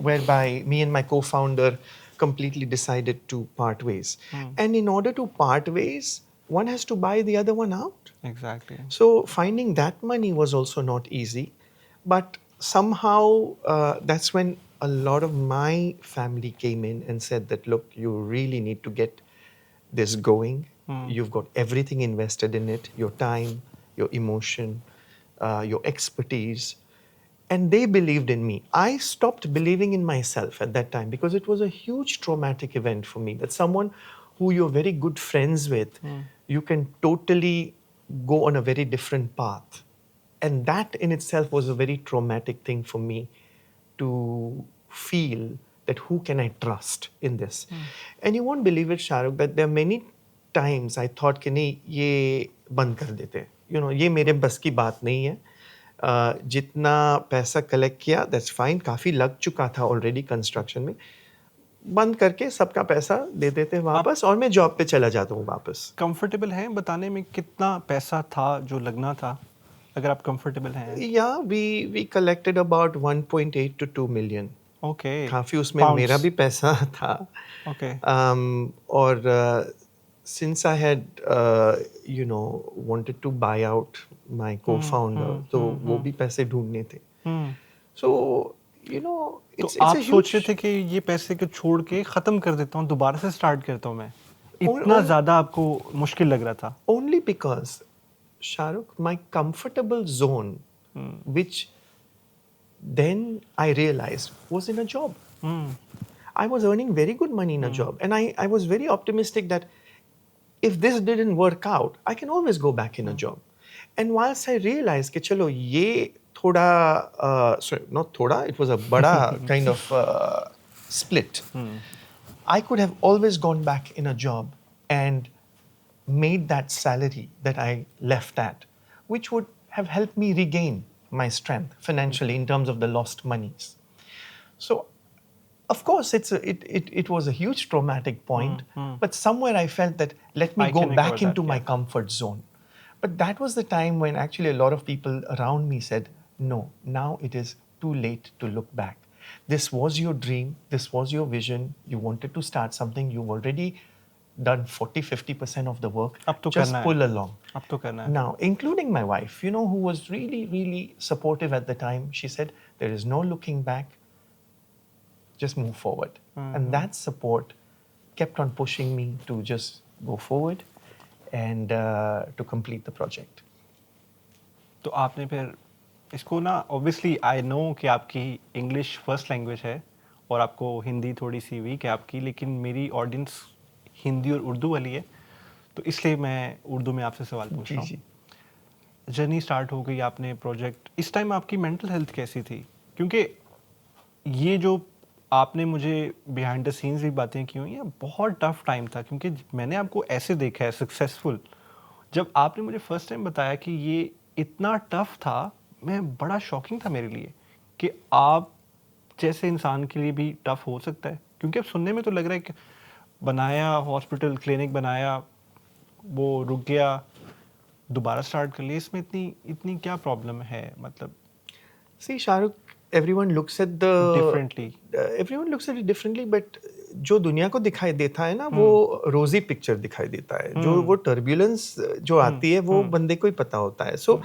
Whereby me and my co-founder completely decided to part ways. And in order to part ways, one has to buy the other one out. Exactly So finding that money was also not easy. But somehow that's when a lot of my family came in and said that, look, you really need to get this going. You've got everything invested in it, your time, your emotion, your expertise. And they believed in me. I stopped believing in myself at that time because it was a huge traumatic event for me that someone who you're very good friends with, you can totally go on a very different path. And that in itself was a very traumatic thing for me to feel that who can I trust in this. And you won't believe it, Shahrukh, that there are many times I thought कि नहीं ये बंद कर देते, ये मेरे बस की बात नहीं है. जितना पैसा कलेक्ट किया दैट्स फाइन, काफ़ी लग चुका था ऑलरेडी कंस्ट्रक्शन में, बंद करके सबका पैसा दे देते हैं वापस और मैं जॉब पे चला जाता हूँ वापस. कंफर्टेबल हैं बताने में कितना पैसा था जो लगना था, अगर आप कंफर्टेबल हैं? या we collected about 1.8 to 2 million. Okay काफ़ी उसमें मेरा भी पैसा था. ओके और since I had wanted to buy out my co-founder, तो वो भी पैसे ढूंढने थे. So तो it's आप a सोच रहे huge. थे कि ये पैसे को छोड़ के ख़त्म कर देता हूँ, दोबारा से स्टार्ट करता हूँ मैं, और- इतना ज़्यादा आपको मुश्किल लग रहा था? Only because, Shahrukh, my comfortable zone, which then I realized was in a job. I was earning very good money in a job. And I was very optimistic that if this didn't work out, I can always go back in a job. And whilst I realized कि चलो ये थोड़ा, sorry, not थोड़ा, it was a बड़ा kind of split. I could have always gone back in a job and made that salary that I left at, which would have helped me regain my strength financially in terms of the lost monies. So, of course, it was a huge traumatic point, but somewhere I felt that let me I go can back echo into that, my yeah. comfort zone. But that was the time when actually a lot of people around me said, no, now it is too late to look back. This was your dream, this was your vision, you wanted to start something, you've already done 40-50% of the work, अब तो just करना है, pull along. अब तो करना है. Now, including my wife, who was really, really supportive at the time, she said, there is no looking back, just move forward. And that support kept on pushing me to just go forward and to complete the project. तो आपने फिर इसको ना, obviously I know कि आपकी English first language है और आपको हिंदी थोड़ी सी वीक है आपकी, लेकिन मेरी ऑडियंस हिंदी और उर्दू वाली है, तो इसलिए मैं उर्दू में आपसे सवाल पूछ जी रहा जी. हूँ. जर्नी स्टार्ट हो गई, आपने प्रोजेक्ट, इस टाइम आपकी मेंटल हेल्थ कैसी थी? क्योंकि ये जो आपने मुझे बिहाइंड द सीन्स भी बातें की हुई हैं, बहुत टफ टाइम था, क्योंकि मैंने आपको ऐसे देखा है सक्सेसफुल. जब आपने मुझे फर्स्ट टाइम बताया कि ये इतना टफ था, मैं बड़ा शॉकिंग था मेरे लिए कि आप जैसे इंसान के लिए भी टफ हो सकता है, क्योंकि अब सुनने में तो लग रहा है कि बनाया हॉस्पिटल क्लिनिक बनाया, वो रुक गया, दोबारा स्टार्ट कर लिया, इसमें इतनी इतनी क्या प्रॉब्लम है? मतलब See, Shahrukh, everyone looks at the Differently. everyone looks at it differently, but जो दुनिया को दिखाई देता है ना वो रोजी पिक्चर दिखाई देता है, जो वो टर्बुलेंस जो आती है वो बंदे को ही पता होता है. So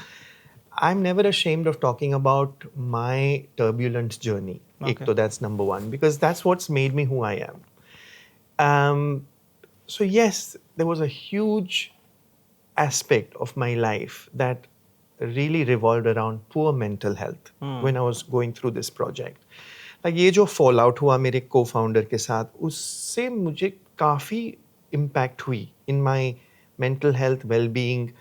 I'm never ashamed of talking about my turbulent journey. एक तो that's number one, because that's what's made me who I am. So yes, there was a huge aspect of my life that really revolved around poor mental health when I was going through this project. Like ये जो fallout हुआ मेरे co-founder के साथ, उससे मुझे काफ़ी impact हुई in my mental health, well-being.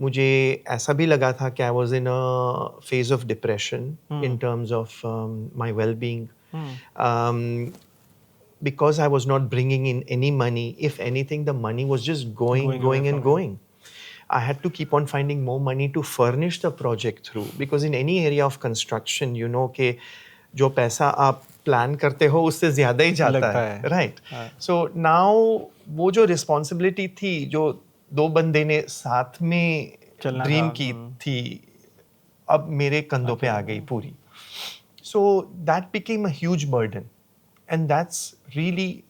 मुझे ऐसा भी लगा था कि I was in a phase of depression in terms of my well-being. Because I was not bringing in any money. If anything, the money was just going. I had to keep on finding more money to furnish the project through. Because in any area of construction, you know कि जो पैसा आप plan करते हो उससे ज़्यादा ही जाता है. Right. So now वो जो responsibility थी जो दो बंदे ने साथ में ड्रीम की थी, अब मेरे कंधों पे आ गई पूरी. So that became a huge burden. And that really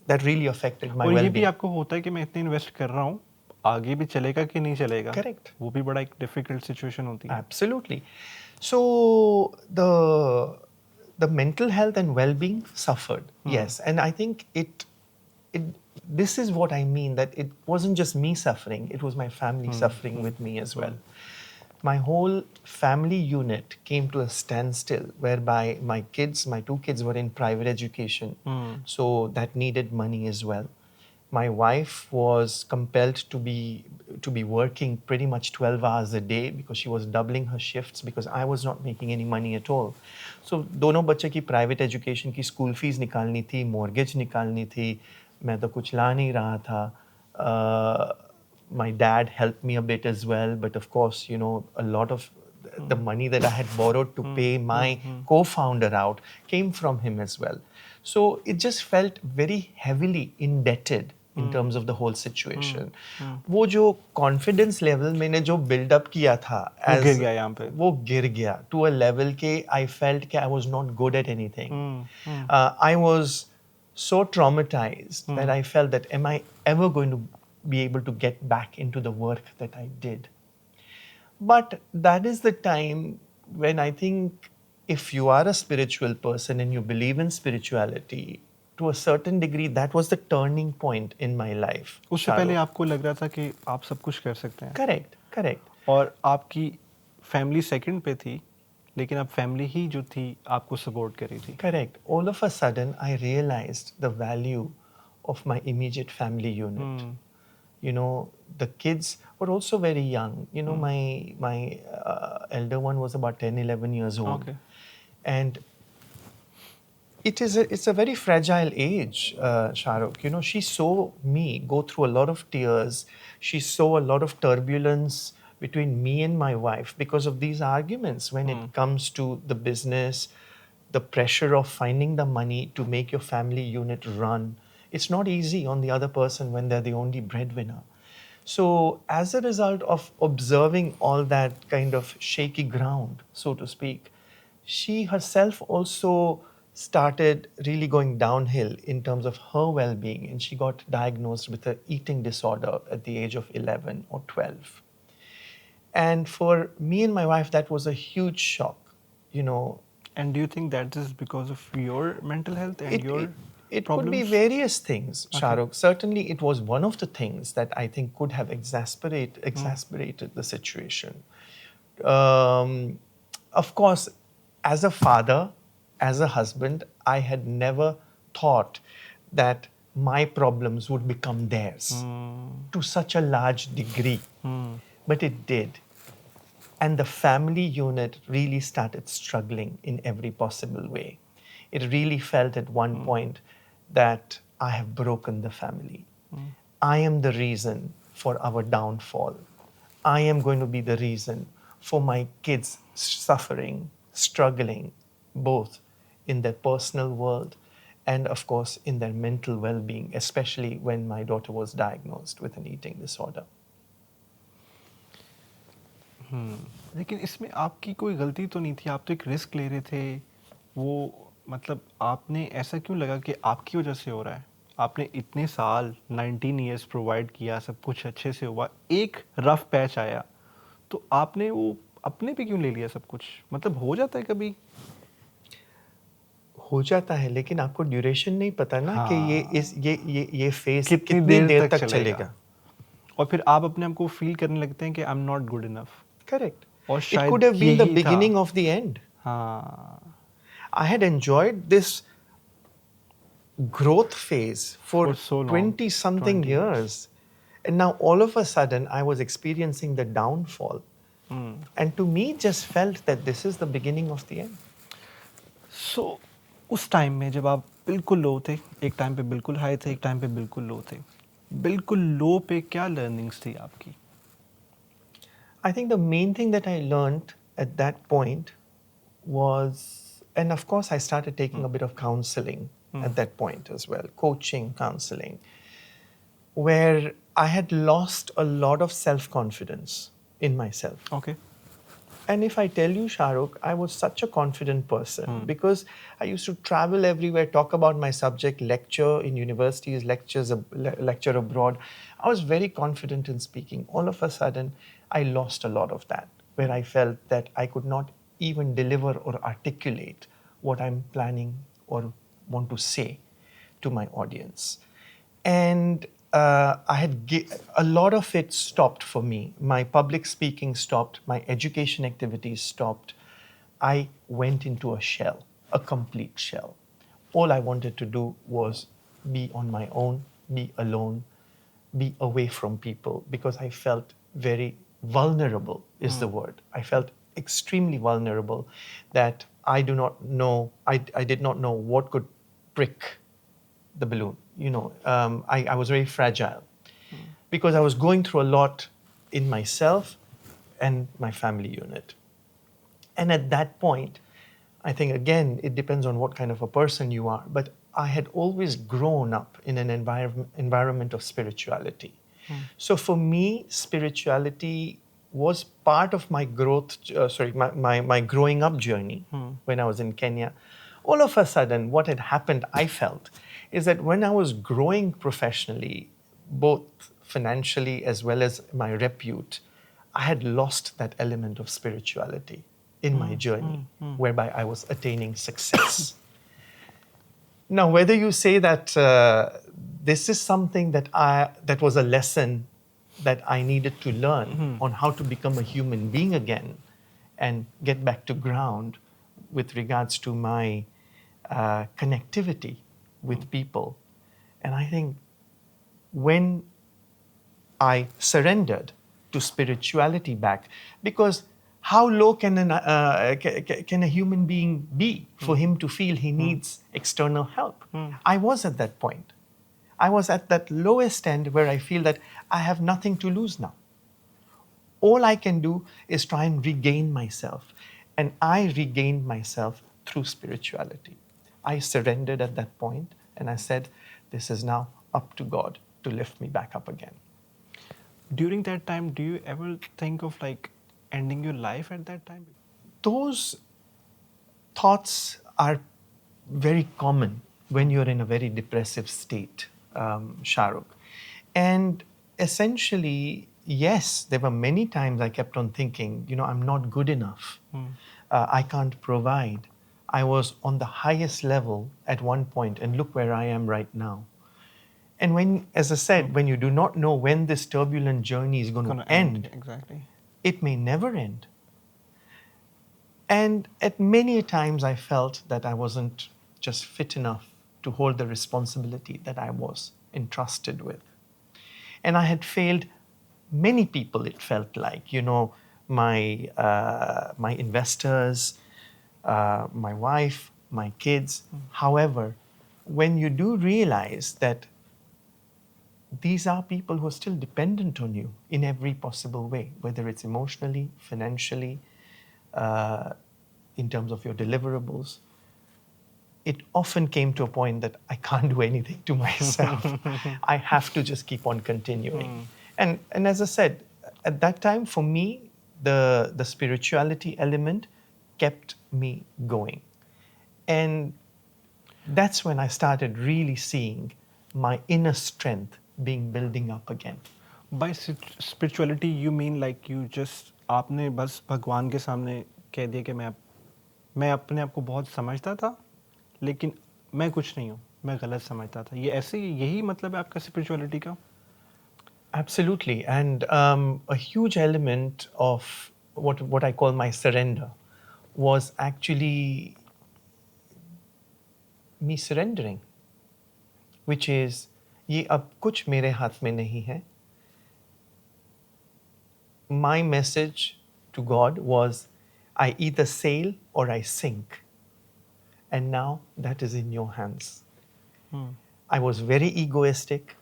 affected my well-being. और ये भी आपको होता है कि मैं इतने इन्वेस्ट कर रहा हूँ, आगे भी चलेगा कि नहीं चलेगा. Correct. वो भी बड़ा एक डिफिकल्ट सिचुएशन होती है. Absolutely. So the mental health and well-being suffered. Yes, and I think it this is what I mean, that it wasn't just me suffering, it was my family suffering with me as well. My whole family unit came to a standstill, whereby my two kids were in private education, so that needed money as well. My wife was compelled to be working pretty much 12 hours a day because she was doubling her shifts because I was not making any money at all. So दोनों बच्चे की private education की school fees निकालनी थी, mortgage निकालनी थी, मैं तो कुछ ला नहीं रहा था. My dad helped me a bit as well, but of course, you know, a lot of the money that I had borrowed to pay my co-founder out came from him as well. So it just felt very heavily indebted in terms of the whole situation. वो जो confidence level मैंने जो build up किया था, गिर गया यहाँ पे. वो गिर गया to a level के I felt कि I was not good at anything. I was so traumatized that I felt that am I ever going to be able to get back into the work that I did? But that is the time when I think if you are a spiritual person and you believe in spirituality, to a certain degree, that was the turning point in my life. उससे पहले आपको लग रहा था कि आप सब कुछ कर सकते हैं. Correct. और आपकी फैमिली सेकंड पे थी, लेकिन अब फैमिली ही जो थी आपको सपोर्ट कर रही थी. Correct. All of a sudden, I realized the value of my immediate family unit. You know, the kids were also very young. You know, my elder one was about 10, 11 years old. Okay. And it's a very fragile age, Shahrukh. You know, she saw me go through a lot of tears. She saw a lot of turbulence between me and my wife because of these arguments when it comes to the business, the pressure of finding the money to make your family unit run. It's not easy on the other person when they're the only breadwinner. So as a result of observing all that kind of shaky ground, so to speak, she herself also started really going downhill in terms of her well-being, and she got diagnosed with an eating disorder at the age of 11 or 12. And for me and my wife, that was a huge shock, you know. And do you think that is because of your mental health and your It problems? could be various things, Shahrukh. Certainly, it was one of the things that I think could have exasperated the situation. Of course, as a father, as a husband, I had never thought that my problems would become theirs to such a large degree. But it did. And the family unit really started struggling in every possible way. It really felt at one point that I have broken the family. I am the reason for our downfall. I am going to be the reason for my kids suffering, struggling, both in their personal world and, of course, in their mental well-being, especially when my daughter was diagnosed with an eating disorder. लेकिन इसमें आपकी कोई गलती तो नहीं थी, आप तो एक रिस्क ले रहे थे, वो मतलब आपने ऐसा क्यों लगा कि आपकी वजह से हो रहा है? आपने इतने साल 19 इयर्स प्रोवाइड किया, सब कुछ अच्छे से हुआ, एक रफ पैच आया, तो आपने वो अपने पे क्यों ले लिया सब कुछ? मतलब हो जाता है कभी? हो जाता है, लेकिन आपको ड्यूरेशन नहीं पता ना कि हाँ, ये फेज कितनी कितनी देर देर तक तक चलेगा? चलेगा. और फिर आप अपने आप को फील करने लगते हैं कि I am not good enough, Correct. और It could शायद have been the यही था। beginning of the end. हाँ, I had enjoyed this growth phase for for so long, 20 something 20 years. years. And now all of a sudden, I was experiencing the downfall. And to me, it just felt that this is the beginning of the end. सो उस time में जब आप बिल्कुल लो थे, एक time पे बिल्कुल high थे, एक टाइम पे बिल्कुल लो थे, बिल्कुल लो पे क्या लर्निंग्स थी आपकी? I think the main thing that I learned at that point was, and of course, I started taking a bit of counseling at that point as well, coaching, counseling, where I had lost a lot of self confidence in myself. Okay. And if I tell you, Shahrukh, I was such a confident person because I used to travel everywhere, talk about my subject, lecture in universities, lecture abroad. I was very confident in speaking. All of a sudden, I lost a lot of that, where I felt that I could not even deliver or articulate what I'm planning or want to say to my audience. And a lot of it stopped for me. My public speaking stopped, my education activities stopped. I went into a shell, a complete shell. All I wanted to do was be on my own, be alone, be away from people, because I felt very vulnerable, is the word. I felt extremely vulnerable, that I do not know, I did not know what could prick the balloon. I was very fragile because I was going through a lot in myself and my family unit. And at that point, I think, again, it depends on what kind of a person you are, but I had always grown up in an environment of spirituality. So for me, spirituality was part of my growth, my growing up journey when I was in Kenya. All of a sudden, what had happened, I felt, is that when I was growing professionally, both financially as well as my repute, I had lost that element of spirituality in my journey, whereby I was attaining success. Now, whether you say that this is something that was a lesson that I needed to learn on how to become a human being again and get back to ground with regards to my connectivity with people. And I think when I surrendered to spirituality back, because how low can a human being be for him to feel he needs external help? I was at that point. I was at that lowest end where I feel that I have nothing to lose now. All I can do is try and regain myself. And I regained myself through spirituality. I surrendered at that point and I said, this is now up to God to lift me back up again. During that time, do you ever think of like ending your life at that time? Those thoughts are very common when you're in a very depressive state, Shahrukh. And essentially, yes, there were many times I kept on thinking, I'm not good enough. I can't provide. I was on the highest level at one point, and look where I am right now. And when, as I said, when you do not know when this turbulent journey is going Gonna to end, exactly. it may never end. And at many times, I felt that I wasn't just fit enough to hold the responsibility that I was entrusted with. And I had failed many people, it felt like, my investors, my wife, my kids. However, when you do realize that these are people who are still dependent on you in every possible way, whether it's emotionally, financially, uh, in terms of your deliverables, it often came to a point that I can't do anything to myself. I have to just keep on continuing. And as I said, at that time, for me, the spirituality element kept me going. And that's when I started really seeing my inner strength being building up again. By spirituality you mean like you just आपने बस भगवान के सामने कह दिया कि मैं अपने आप को बहुत समझता था लेकिन मैं कुछ नहीं हूँ, मैं गलत समझता था, ये ऐसे ही यही मतलब है आपका स्पिरिचुअलिटी का? Absolutely. And a huge element of what I call my surrender was actually me surrendering, which is ये अब कुछ मेरे हाथ में नहीं है. My message to God was, I either sail or I sink. And now that is in your hands. I was very egoistic.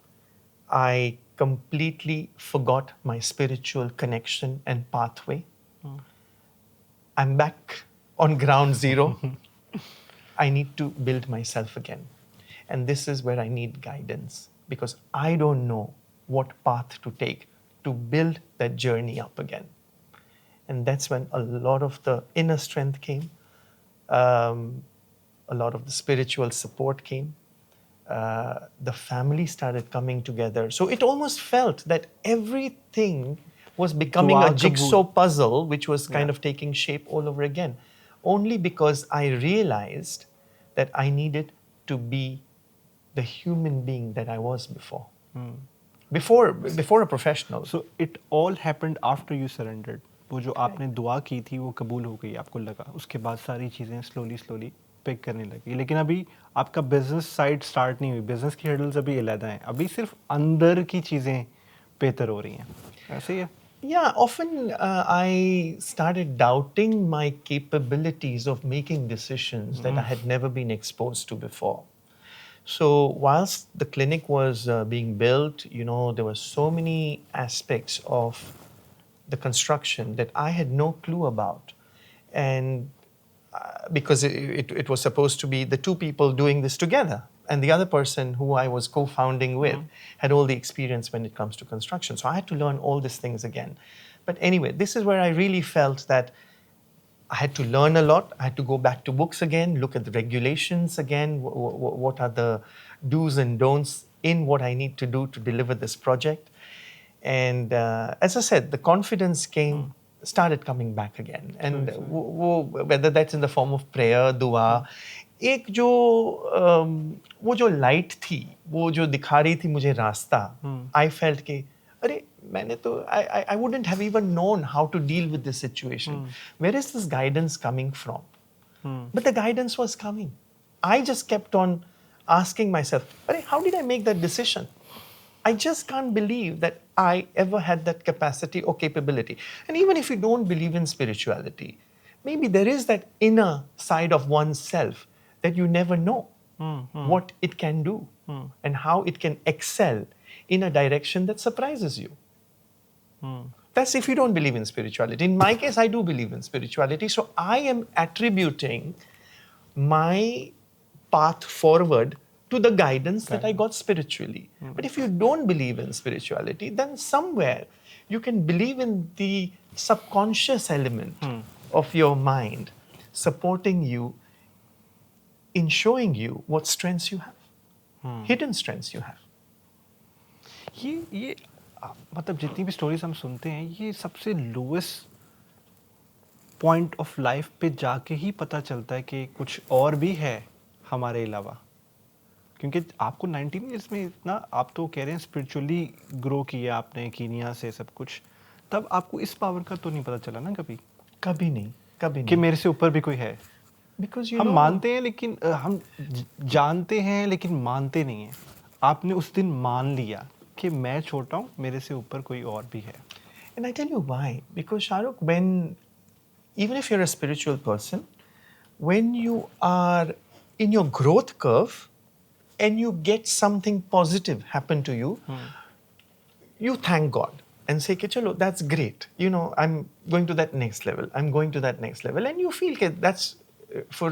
I completely forgot my spiritual connection and pathway. I'm back on ground zero. I need to build myself again. And this is where I need guidance because I don't know what path to take to build that journey up again. And that's when a lot of the inner strength came, a lot of the spiritual support came. The family started coming together. So it almost felt that everything was becoming a jigsaw puzzle, which was kind of taking shape all over again. Only because I realized that I needed to be the human being that I was before. Before a professional. So it all happened after you surrendered. वो जो आपने दुआ की थी वो कबूल हो गई, आपको लगा, उसके बाद सारी चीज़ें स्लोली पिक करने लगी. लेकिन अभी आपका बिजनेस साइड स्टार्ट नहीं हुई, बिजनेस की हर्डल्स अभी अलग हैं, अभी सिर्फ अंदर की चीज़ें बेहतर हो रही हैं, ऐसे ही है? Yeah, often I started doubting my capabilities of making decisions that I had never been exposed to before. So whilst the clinic was being built, there were so many aspects of the construction that I had no clue about. And because it was supposed to be the two people doing this together. And the other person who I was co-founding with had all the experience when it comes to construction. So I had to learn all these things again. But anyway, this is where I really felt that I had to learn a lot. I had to go back to books again, look at the regulations again. What are the do's and don'ts in what I need to do to deliver this project? And as I said, the confidence started coming back again. And whether that's in the form of prayer, dua, एक जो वो जो light थी, वो जो दिखा रही थी मुझे रास्ता, I felt कि अरे मैंने तो I wouldn't have even known how to deal with this situation. Where is this guidance coming from? But the guidance was coming. I just kept on asking myself, अरे how did I make that decision? I just can't believe that I ever had that capacity or capability. And even if you don't believe in spirituality, maybe there is that inner side of oneself that you never know what it can do and how it can excel in a direction that surprises you. That's if you don't believe in spirituality. In my case, I do believe in spirituality. So I am attributing my path forward to the guidance that I got spiritually. But if you don't believe in spirituality, then somewhere you can believe in the subconscious element of your mind supporting you in showing you what strengths you have, hidden strengths you have. ये मतलब जितनी भी stories हम सुनते हैं, ये सबसे lowest point of life पे जाके ही पता चलता है कि कुछ और भी है हमारे अलावा. क्योंकि आपको 19 ईयर्स में इतना, आप तो कह रहे हैं स्पिरिचुअली ग्रो किया आपने कीनिया से सब कुछ, तब आपको इस पावर का तो नहीं पता चला ना कभी? कभी नहीं कि मेरे से ऊपर भी कोई है. Because हम मानते हैं लेकिन हम जानते हैं लेकिन मानते नहीं हैं. आपने उस दिन मान लिया कि मैं छोटा हूँ, मेरे से ऊपर कोई और भी है. And I tell you why. Because Shahrukh, even if you're a spiritual person, when you are in your growth curve and you get something positive happen to you, you thank God and say, chalo, that's great. I'm going to that next level. I'm going to that next level. And you feel that's for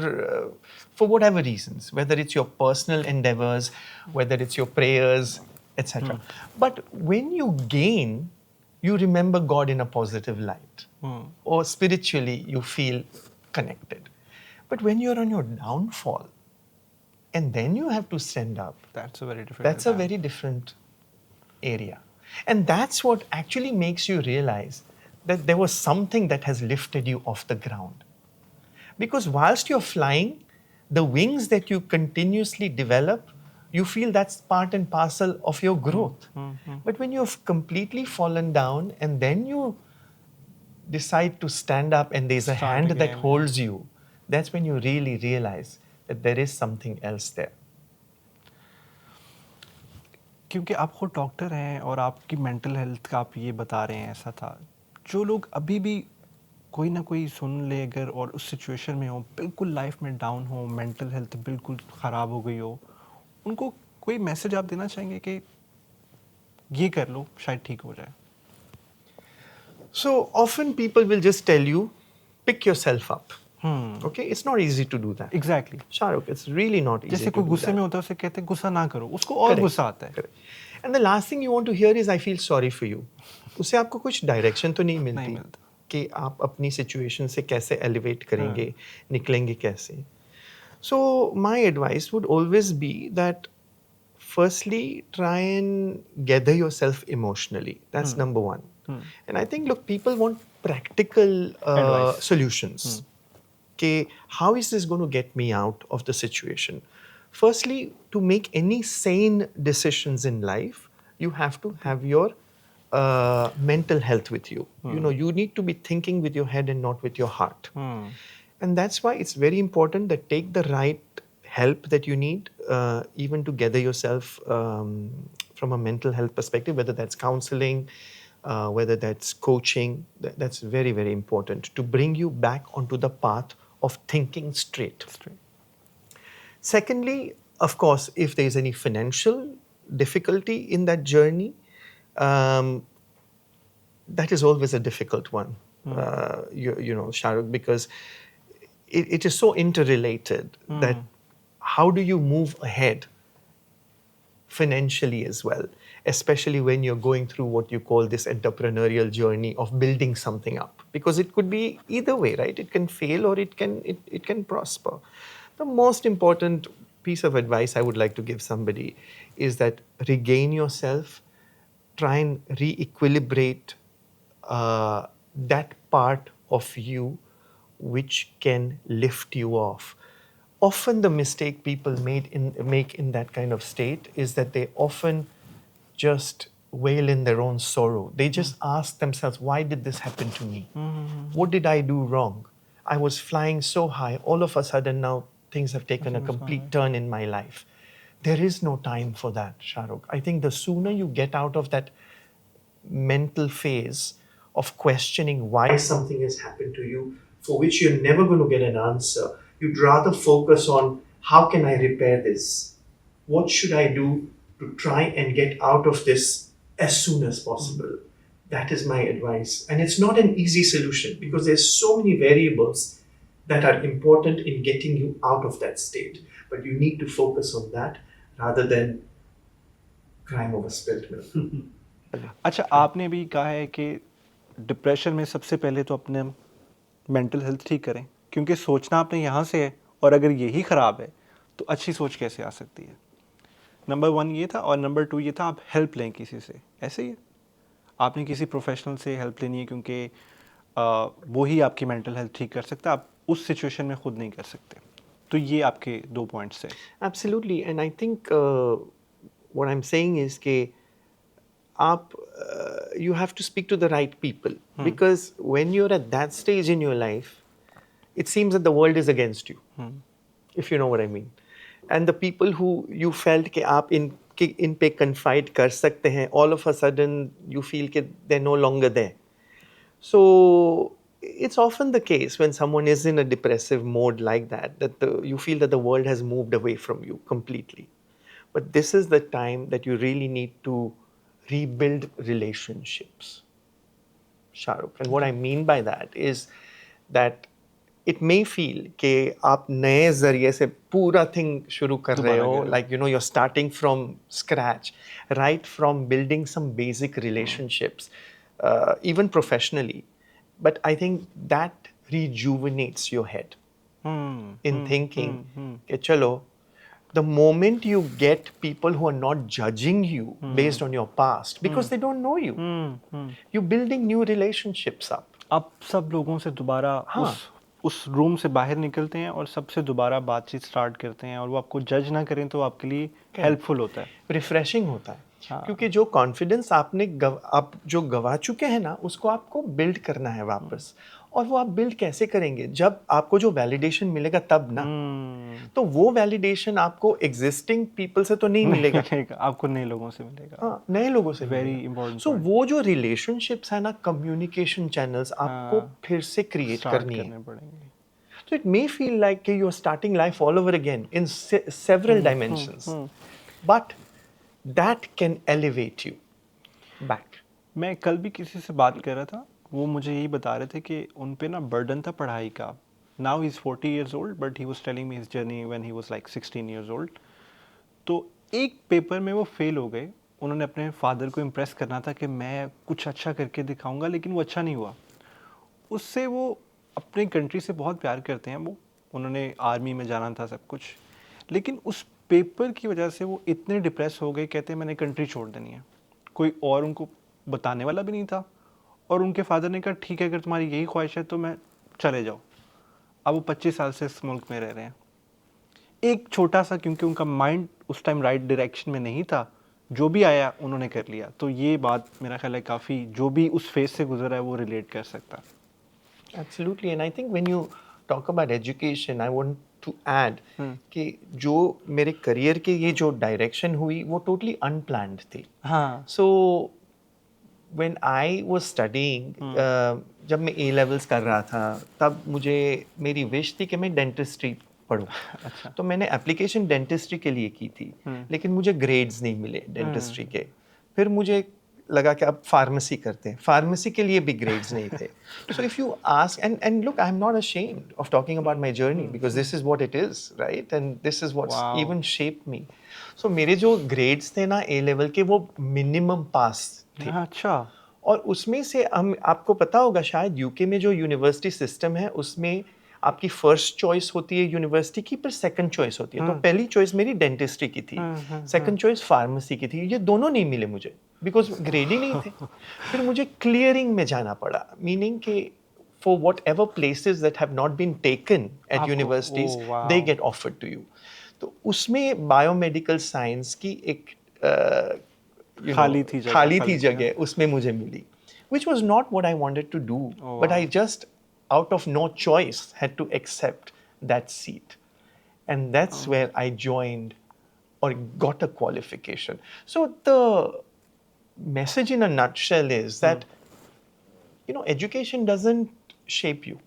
whatever reasons, whether it's your personal endeavors, whether it's your prayers, etc. But when you gain, you remember God in a positive light. Or spiritually, you feel connected. But when you're on your downfall and then you have to stand up, That's a very different. that's a very different area. And that's what actually makes you realize that there was something that has lifted you off the ground. Because whilst you're flying, the wings that you continuously develop, you feel that's part and parcel of your growth. But when you've completely fallen down and then you decide to stand up and there's a Start hand that again, holds you, that's when you really realize that there is something else there. क्योंकि आप खुद doctor हैं और आपकी mental health का आप ये बता रहे हैं, ऐसा था जो लोग अभी भी कोई ना कोई सुन ले अगर और उस सिचुएशन में हो, बिल्कुल लाइफ में डाउन हो, मेंटल हेल्थ बिल्कुल ख़राब हो गई हो, उनको कोई मैसेज आप देना चाहेंगे कि ये कर लो शायद ठीक हो जाए? So often people will just tell you, pick yourself up. Okay, it's not easy to do that. Exactly Shahrukh, it's really not easy जैसे to कोई do गुस्से that. में होता है उसे कहते हैं गुस्सा ना करो, उसको और Correct. गुस्सा आता है. Correct. And the last thing you want to hear is I feel sorry for you. उससे आपको कुछ डायरेक्शन तो नहीं मिलती कि आप अपनी सिचुएशन से कैसे एलिवेट करेंगे, निकलेंगे कैसे. So my advice would always be that firstly try and gather yourself emotionally. That's number one. And I think, look, people want practical Advice. solutions. Okay, how is this going to get me out of the situation? Firstly, to make any sane decisions in life, you have to have your mental health with you. You know, you need to be thinking with your head and not with your heart. And that's why it's very important that take the right help that you need, even to gather yourself from a mental health perspective, whether that's counseling, whether that's coaching. That's very, very important to bring you back onto the path of thinking straight. Secondly, of course, if there's any financial difficulty in that journey, that is always a difficult one, you know, Shahrukh, because it is so interrelated that how do you move ahead financially as well, especially when you're going through what you call this entrepreneurial journey of building something up, because it could be either way, right? It can fail or it can prosper. The most important piece of advice I would like to give somebody is that regain yourself, try and re-equilibrate that part of you which can lift you off. Often the mistake people make in that kind of state is that they often just wail in their own sorrow. They just ask themselves, why did this happen to me? What did I do wrong? I was flying so high. All of a sudden now things have taken a complete turn in my life. There is no time for that, Shahrukh. I think the sooner you get out of that mental phase of questioning why something has happened to you, for which you're never going to get an answer, you'd rather focus on how can I repair this? What should I do to try and get out of this as soon as possible? That is my advice. And it's not an easy solution because there's so many variables that are important in getting you out of that state. But you need to focus on that rather than crying over spilt milk. अच्छा, आपने भी कहा है कि depression में सबसे पहले तो अपने मेंटल हेल्थ ठीक करें, क्योंकि सोचना आपने यहाँ से है और अगर यही ख़राब है तो अच्छी सोच कैसे आ सकती है. नंबर 1 ये था और नंबर 2 ये था आप हेल्प लें किसी से. ऐसे ही है, आपने किसी प्रोफेशनल से हेल्प लेनी है क्योंकि वो ही आपकी मेंटल हेल्थ ठीक कर सकता है, आप उस सिचुएशन में खुद नहीं कर सकते. तो ये आपके 2 पॉइंट्स थे. Absolutely. And I think what I'm saying is that you have to speak to the right people. Because when you're at that stage in your life, it seems that the world is against you, if you know what I mean. And the people who you felt कि आप इन पे confide कर सकते हैं, all of a sudden you feel कि they're no longer there. So it's often the case when someone is in a depressive mode like that, that you feel that the world has moved away from you completely. But this is the time that you really need to rebuild relationships, Shahrukh. And what I mean by that is that it may feel कि आप नए ज़रिए से पूरा thing शुरू कर रहे हो, like you know you're starting from scratch, right from building some basic relationships, even professionally. But I think that rejuvenates your head. in thinking कि चलो, the moment you get people who are not judging you based on your past because they don't know you, you're building new relationships up. आप सब लोगों से दोबारा हाँ. उस room से बाहर निकलते हैं और सबसे दोबारा बातचीत स्टार्ट करते हैं, और वो आपको जज ना करें तो आपके लिए हेल्पफुल होता है, रिफ्रेशिंग होता है. हाँ. क्योंकि जो कॉन्फिडेंस आप जो गवा चुके हैं ना, उसको आपको बिल्ड करना है वापस. और वो आप बिल्ड कैसे करेंगे? जब आपको जो वैलिडेशन मिलेगा तब ना. तो वो वैलिडेशन आपको एग्जिस्टिंग पीपल से तो नहीं मिलेगा. आपको नए लोगों से मिलेगा. हाँ, नए लोगों से वेरी मिलेगा. इंपॉर्टेंट. सो वो जो रिलेशनशिप्स है ना, कम्युनिकेशन चैनल्स आपको फिर से क्रिएट करनी है. पड़ेंगे. So it may feel like you're starting life all over again in several dimensions, but that can elevate you back. मैं कल भी किसी से बात कर रहा था, वो मुझे यही बता रहे थे कि उन पे ना बर्डन था पढ़ाई का. Now he's 40 years old, but he was telling me his journey when he was like 16 years old. तो एक पेपर में वो फेल हो गए. उन्होंने अपने फादर को इम्प्रेस करना था कि मैं कुछ अच्छा करके दिखाऊंगा, लेकिन वो अच्छा नहीं हुआ. उससे वो अपनी कंट्री से बहुत प्यार करते हैं. वो उन्होंने आर्मी में जाना था सब कुछ, लेकिन उस पेपर की वजह से वो इतने डिप्रेस हो गए, कहते हैं मैंने कंट्री छोड़ देनी है. कोई और उनको बताने वाला भी नहीं था, और उनके फादर ने कहा ठीक है, अगर तुम्हारी यही ख्वाहिश है तो मैं चले जाओ. अब वो 25 साल से इस मुल्क में रह रहे हैं. एक छोटा सा, क्योंकि उनका माइंड उस टाइम राइट डायरेक्शन में नहीं था, जो भी आया उन्होंने कर लिया. तो ये बात मेरा ख्याल है काफ़ी, जो भी उस फेज से गुजरा है वो रिलेट कर सकता है. Absolutely, and I think when you talk about education, I want to add कि जो मेरे करियर के ये जो डायरेक्शन हुई वो टोटली अनप्लान्ड थी. हाँ. So when I was studying, जब मैं A levels कर रहा था, तब मुझे मेरी विश थी कि मैं डेंटिस्ट्री पढूं. अच्छा. तो मैंने एप्लीकेशन डेंटिस्ट्री के लिए की थी, लेकिन मुझे ग्रेड्स नहीं मिले डेंटिस्ट्री के. फिर मुझे लगा कि अब फार्मेसी करते हैं. फार्मेसी के लिए भी ग्रेड्स नहीं थे. So if you ask, and look, I am not ashamed of talking about my journey because this is what it is, right? And this is what's Wow. even shaped me. So मेरे जो grades थे ना A level के, वो minimum पास थे. अच्छा. और उसमें से हम, आपको पता होगा शायद, यूके में जो यूनिवर्सिटी सिस्टम है उसमें आपकी फर्स्ट चॉइस होती है यूनिवर्सिटी की, पर सेकंड चॉइस होती है. तो पहली चॉइस मेरी डेंटिस्ट्री की थी, सेकंड चॉइस फार्मेसी की थी. ये दोनों नहीं मिले मुझे बिकॉज ग्रेड ही नहीं थे. फिर मुझे क्लियरिंग में जाना पड़ा, मीनिंग कि for whatever places that have not been taken at universities, they get offered to you. तो उसमें बायोमेडिकल साइंस की एक खाली थी जगह, उसमें मुझे मिली, which was not what I wanted to do, but I just out of no choice had to accept that seat, and that's where I joined or got a qualification. So the message in a nutshell is that education doesn't shape you.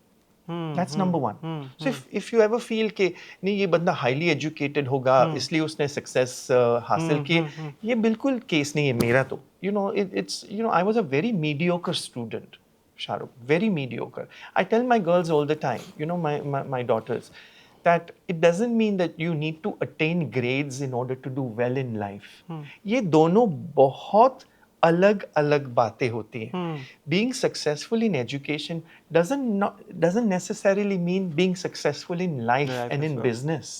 That's number one. So if you ever feel कि नहीं ये बंदा highly educated होगा इसलिए उसने success हासिल की, ये बिल्कुल केस नहीं है मेरा. तो I was a very mediocre student, Shahrukh, very mediocre. I tell my girls all the time, my daughters, that it doesn't mean that you need to attain grades in order to do well in life. ये दोनों बहुत अलग अलग बातें होती हैं. Being successful in education doesn't necessarily mean being successful in life and in business.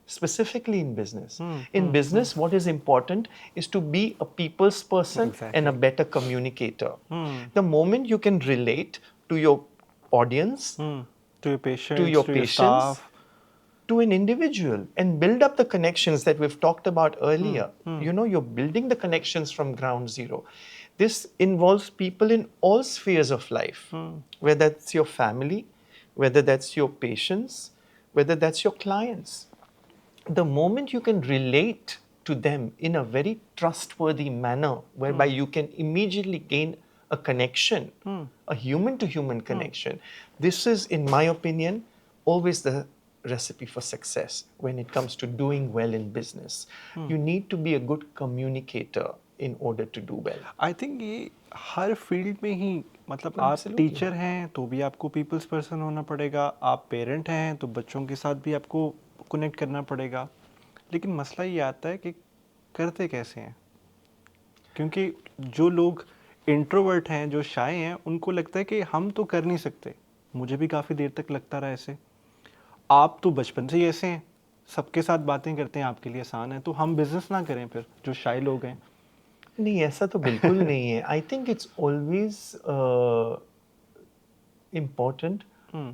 Specifically in business. In business, what is important is to be a people's person and a better communicator. The moment you can relate to your audience, to your patients, staff, to an individual, and build up the connections that we've talked about earlier. You're building the connections from ground zero. This involves people in all spheres of life, whether that's your family, whether that's your patients, whether that's your clients. The moment you can relate to them in a very trustworthy manner, whereby you can immediately gain a connection, a human-to-human connection, this is, in my opinion, always the recipe for success when it comes to doing well in business. You need to be a good communicator in order to do well. I think ये हर field में ही, मतलब आप teacher हैं तो भी आपको peoples person होना पड़ेगा, आप पेरेंट हैं तो बच्चों के साथ भी आपको कनेक्ट करना पड़ेगा. लेकिन मसला ये आता है कि करते कैसे हैं, क्योंकि जो लोग इंट्रोवर्ट हैं, जो शाय हैं, उनको लगता है कि हम तो कर नहीं सकते. मुझे भी काफ़ी देर तक लगता रहा ऐसे. आप तो बचपन से ही ऐसे हैं, सबके साथ बातें करते हैं, आपके लिए आसान है, तो हम बिजनेस ना करें फिर, जो शाय लोग हैं? नहीं, ऐसा तो बिल्कुल नहीं है. I think it's always important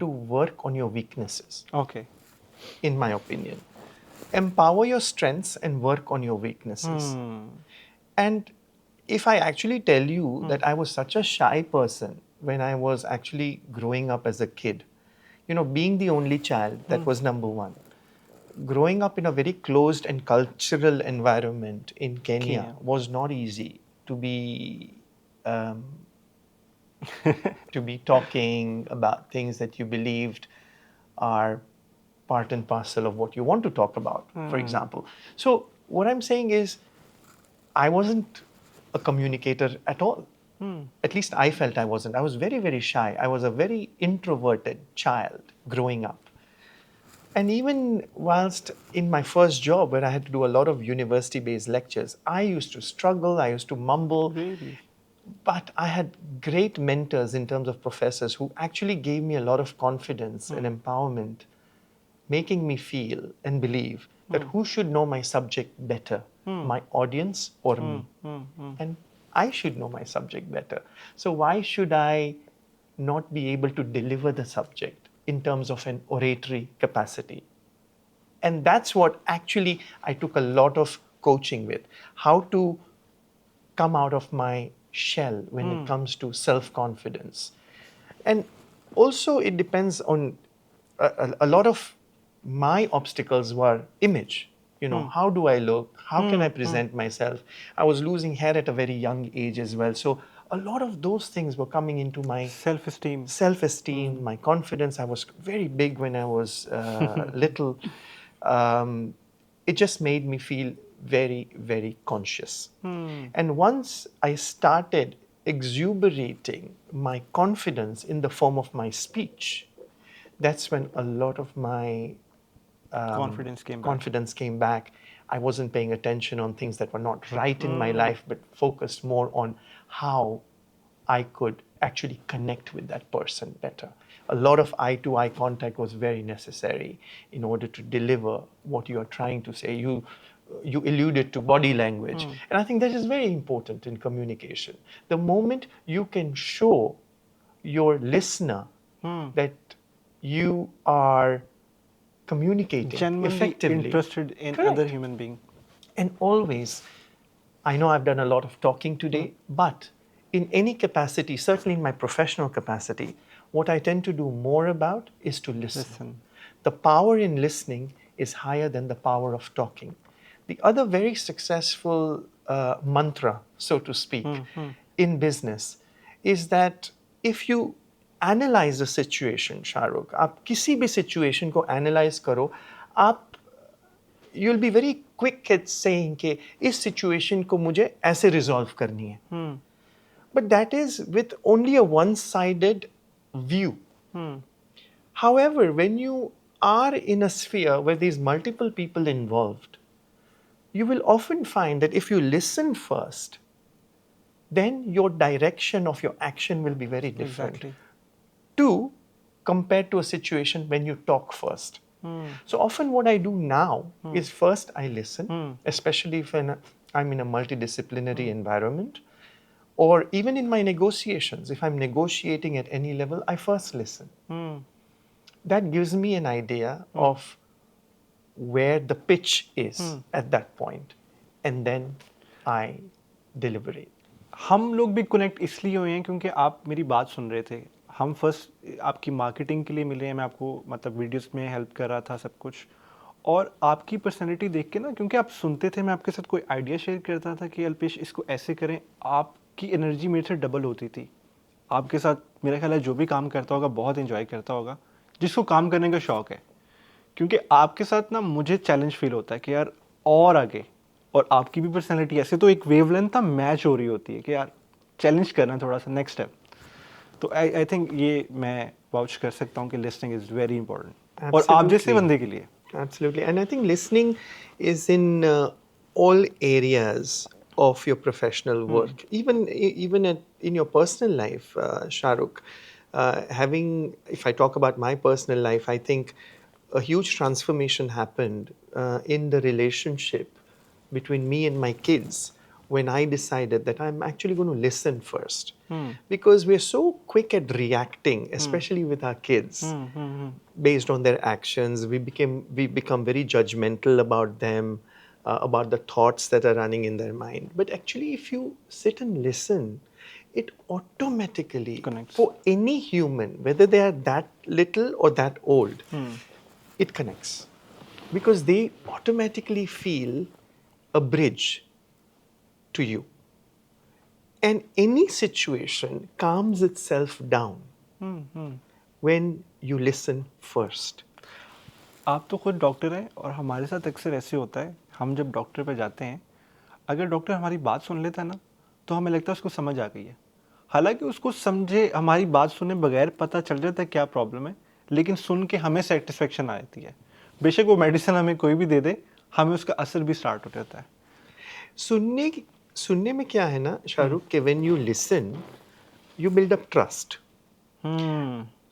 to work on your weaknesses, okay. in my opinion. Empower your strengths and work on your weaknesses. And if I actually tell you that I was such a shy person when I was actually growing up as a kid, being the only child, that was number one. Growing up in a very closed and cultural environment in Kenya Kenya. was not easy to be um, to be talking about things that you believed are part and parcel of what you want to talk about, for example. So what I'm saying is, I wasn't a communicator at all. At least I felt I wasn't. I was very, very shy. I was a very introverted child growing up. And even whilst in my first job, where I had to do a lot of university based lectures, I used to struggle, I used to mumble. Really? But I had great mentors in terms of professors who actually gave me a lot of confidence and empowerment, making me feel and believe that who should know my subject better, my audience or me? And I should know my subject better. So why should I not be able to deliver the subject in terms of an oratory capacity? And that's what actually I took a lot of coaching with, how to come out of my shell when it comes to self-confidence. And also it depends on a lot of my obstacles were image. How do I look? How can I present myself? I was losing hair at a very young age as well. So a lot of those things were coming into my Self-esteem. self-esteem, my confidence. I was very big when I was little. Um, it just made me feel very, very conscious. And once I started exuberating my confidence in the form of my speech, that's when a lot of my Confidence came back. confidence came back. I wasn't paying attention on things that were not right in my life, but focused more on how I could actually connect with that person better. A lot of eye to eye contact was very necessary in order to deliver what you are trying to say. You alluded to body language, and I think that is very important in communication. The moment you can show your listener that you are communicating Genuinely effectively, interested in Correct. other human being. And always, I know I've done a lot of talking today, but in any capacity, certainly in my professional capacity, what I tend to do more about is to listen. The power in listening is higher than the power of talking. The other very successful mantra, so to speak, in business is that if you analyze a situation, Shahrukh, आप किसी भी situation को analyze करो, आप you'll be very quick at saying कि इस situation को मुझे ऐसे resolve करनी है. But that is with only a one-sided view. However, when you are in a sphere where there's multiple people involved, you will often find that if you listen first, then your direction of your action will be very different. Exactly. Two, compared to a situation when you talk first. So often what I do now is first I listen, especially if I'm in a multidisciplinary environment, or even in my negotiations. If I'm negotiating at any level, I first listen. That gives me an idea of where the pitch is at that point, and then I deliberate. हम लोग भी connect इसलिए हुए हैं क्योंकि आप मेरी बात सुन रहे थे. हम फर्स्ट आपकी मार्केटिंग के लिए मिले हैं, मैं आपको मतलब वीडियोस में हेल्प कर रहा था सब कुछ, और आपकी पर्सनैलिटी देख के ना, क्योंकि आप सुनते थे, मैं आपके साथ कोई आइडिया शेयर करता था कि अल्पेश इसको ऐसे करें, आपकी एनर्जी मेरे से डबल होती थी. आपके साथ मेरा ख्याल है जो भी काम करता होगा बहुत इन्जॉय करता होगा, जिसको काम करने का शौक है, क्योंकि आपके साथ ना मुझे चैलेंज फील होता है कि यार और आगे, और आपकी भी पर्सनैलिटी ऐसे तो एक वेवलेंथ ना मैच हो रही होती है कि यार चैलेंज करना थोड़ा सा नेक्स्ट स्टेप. तो आई थिंक ये मैं वाउच कर सकता हूँ कि लिसनिंग इज़ वेरी इंपॉर्टेंट, और आप जैसे बंदे के लिए. Absolutely. And I think listening is in all areas of your professional work, even in your personal life, Shahrukh. If I talk about my personal life, I think a huge transformation happened in the relationship between me and my kids when I decided that I'm actually going to listen first. Because we're so quick at reacting, especially with our kids, based on their actions. We become very judgmental about them, about the thoughts that are running in their mind. But actually, if you sit and listen, it automatically, Connects. for any human, whether they are that little or that old, it connects. Because they automatically feel a bridge to you. And any situation calms itself down when you listen first. आप तो खुद doctor हैं और हमारे साथ अक्सर ऐसे होता है, हम जब डॉक्टर पे जाते हैं, अगर डॉक्टर हमारी बात सुन लेता है ना, तो हमें लगता है उसको समझ आ गई है। हालांकि उसको समझे हमारी बात सुने बगैर पता चल जाता है क्या प्रॉब्लम है, लेकिन सुन के हमें सेटिस्फेक्शन आती है। बेशक वो मेडिसिन हमें कोई भी दे दे, हमें उसका असर भी स्टार्ट हो जाता है। सुनने में क्या है ना शाहरुख, कि when you listen you build up trust.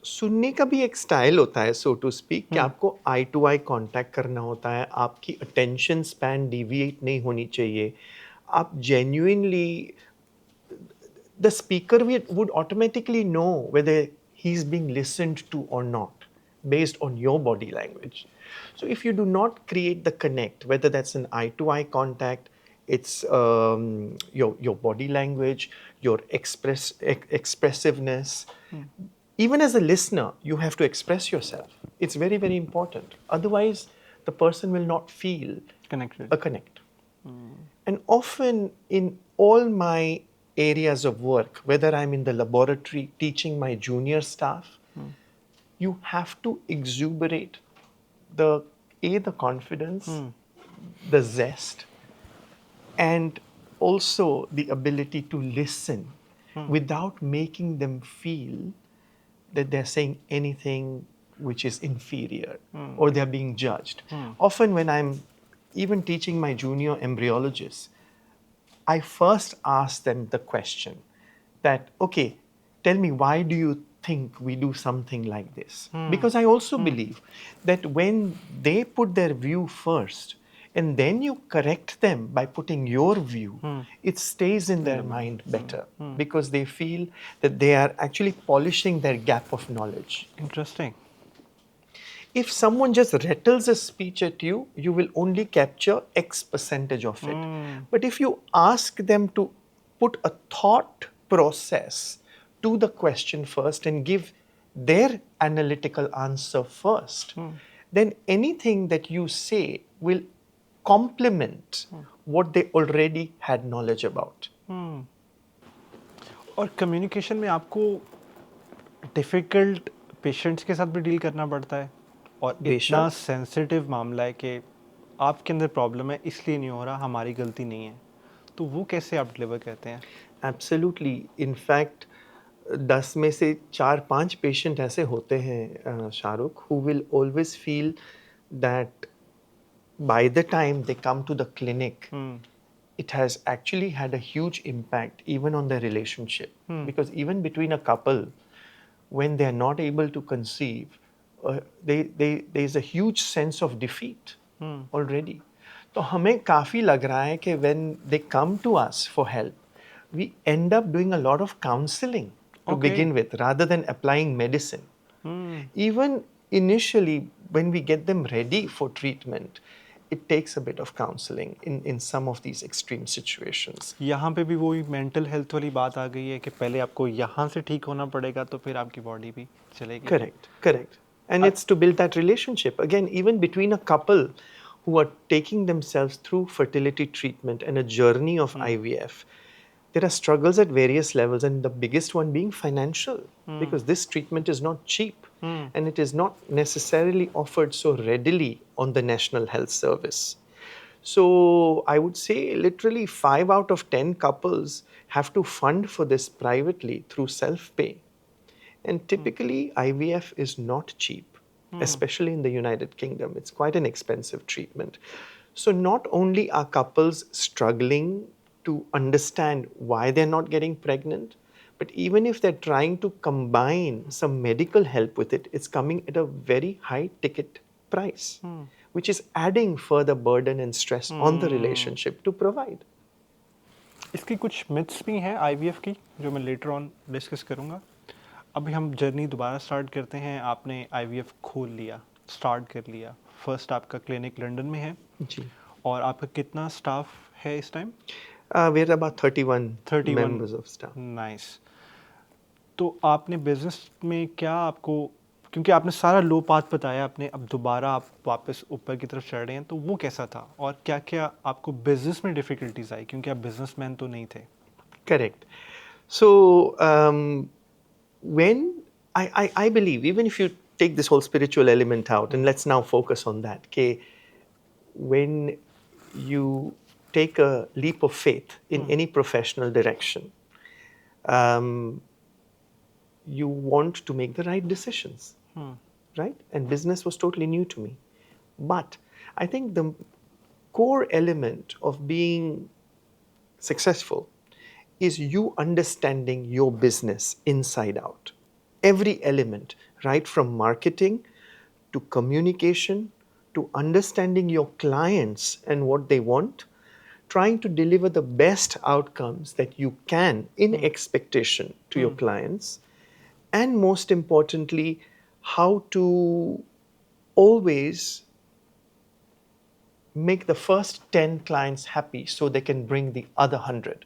सुनने का भी एक स्टाइल होता है, सो टू स्पीक, कि आपको आई टू आई कांटेक्ट करना होता है, आपकी अटेंशन स्पैन डिविएट नहीं होनी चाहिए, आप genuinely, the speaker would automatically know whether he's being listened to or not based on your body language. So if you do not create the connect, whether that's an eye-to-eye contact, it's your body language, your expressiveness. Even as a listener, you have to express yourself. It's very, very important. Otherwise, the person will not feel Connected. a connect. And often in all my areas of work, whether I'm in the laboratory teaching my junior staff, you have to exuberate the confidence, the zest, and also the ability to listen without making them feel that they're saying anything which is inferior or they're being judged. Often when I'm even teaching my junior embryologists, I first ask them the question that, okay, tell me, why do you think we do something like this? Because I also believe that when they put their view first and then you correct them by putting your view, it stays in their mind better because they feel that they are actually polishing their gap of knowledge. Interesting. If someone just rattles a speech at you, you will only capture X percentage of it. But if you ask them to put a thought process to the question first and give their analytical answer first, then anything that you say will complement what they already had knowledge about. और communication में आपको difficult patients के साथ भी deal करना पड़ता है और इतना सेंसिटिव मामला है कि आपके अंदर प्रॉब्लम है इसलिए नहीं हो रहा, हमारी गलती नहीं है, तो वो कैसे आप डिलीवर करते हैं? एब्सोल्युटली। इनफैक्ट 10 में से 4-5 पेशेंट ऐसे होते हैं Shahrukh, who will always feel that by the time they come to the clinic, it has actually had a huge impact even on their relationship. Because even between a couple, when they are not able to conceive, there is a huge sense of defeat already. तो हमें काफ़ी लग रहा है कि when they come to us for help, we end up doing a lot of counseling to begin with rather than applying medicine. Even initially, when we get them ready for treatment, it takes a bit of counseling in some of these extreme situations. यहाँ पे भी वही mental health वाली बात आ गई है कि पहले आपको यहाँ से ठीक होना पड़ेगा तो फिर आपकी बॉडी भी चलेगी. Correct. And it's to build that relationship. Again, even between a couple who are taking themselves through fertility treatment and a journey of IVF, there are struggles at various levels, and the biggest one being financial, because this treatment is not cheap and it is not necessarily offered so readily on the National Health Service. So I would say literally 5 out of 10 couples have to fund for this privately through self-pay. And typically IVF is not cheap, especially in the United Kingdom. It's quite an expensive treatment. So not only are couples struggling to understand why they're not getting pregnant, but even if they're trying to combine some medical help with it, it's coming at a very high ticket price, which is adding further burden and stress on the relationship to provide. इसकी कुछ myths भी हैं IVF की जो मैं later on discuss करूँगा. अभी हम जर्नी दोबारा स्टार्ट करते हैं. आपने आईवीएफ खोल लिया, स्टार्ट कर लिया. फर्स्ट आपका क्लिनिक लंदन में है जी. और आपका कितना स्टाफ है इस time? We're about 31 31 members of staff. Nice. तो आपने बिजनेस में क्या आपको, क्योंकि आपने सारा लो पाथ बताया आपने, अब दोबारा आप वापस ऊपर की तरफ चढ़ रहे हैं, तो वो कैसा था और क्या क्या आपको बिजनेस में डिफिकल्टीज आई, क्योंकि आप बिजनेसमैन तो नहीं थे. Correct. So, when I believe, even if you take this whole spiritual element out, and let's now focus on that, okay, when you take a leap of faith in any professional direction, you want to make the right decisions, right? And business was totally new to me. But I think the core element of being successful is you understanding your business inside out. Every element, right from marketing to communication to understanding your clients and what they want, trying to deliver the best outcomes that you can in expectation to your clients, and most importantly, how to always make the first 10 clients happy so they can bring the other 100.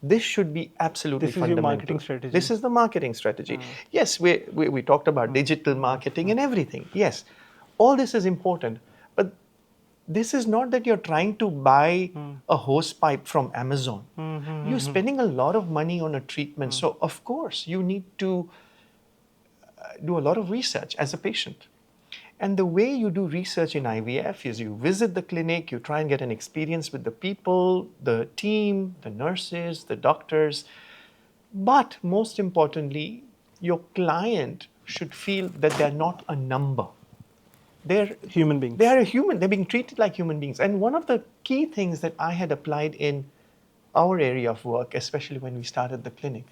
This should be absolutely This is your fundamental. marketing strategy. This is the marketing strategy. Yes, we talked about digital marketing and everything. Yes, all this is important. But this is not that you're trying to buy a hose pipe from Amazon. You're spending a lot of money on a treatment. So, of course, you need to do a lot of research as a patient. And the way you do research in IVF is you visit the clinic, you try and get an experience with the people, the team, the nurses, the doctors. But most importantly, your client should feel that they're not a number. They're human beings. They are a human. They're being treated like human beings. And one of the key things that I had applied in our area of work, especially when we started the clinic,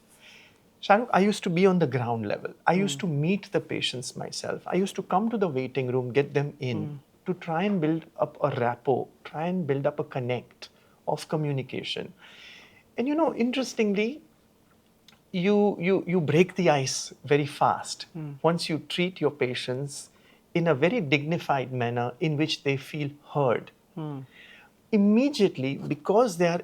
Shahrukh, I used to be on the ground level. I used to meet the patients myself. I used to come to the waiting room, get them in, to try and build up a rapport, try and build up a connect of communication. And interestingly, you break the ice very fast once you treat your patients in a very dignified manner in which they feel heard. Immediately, because they are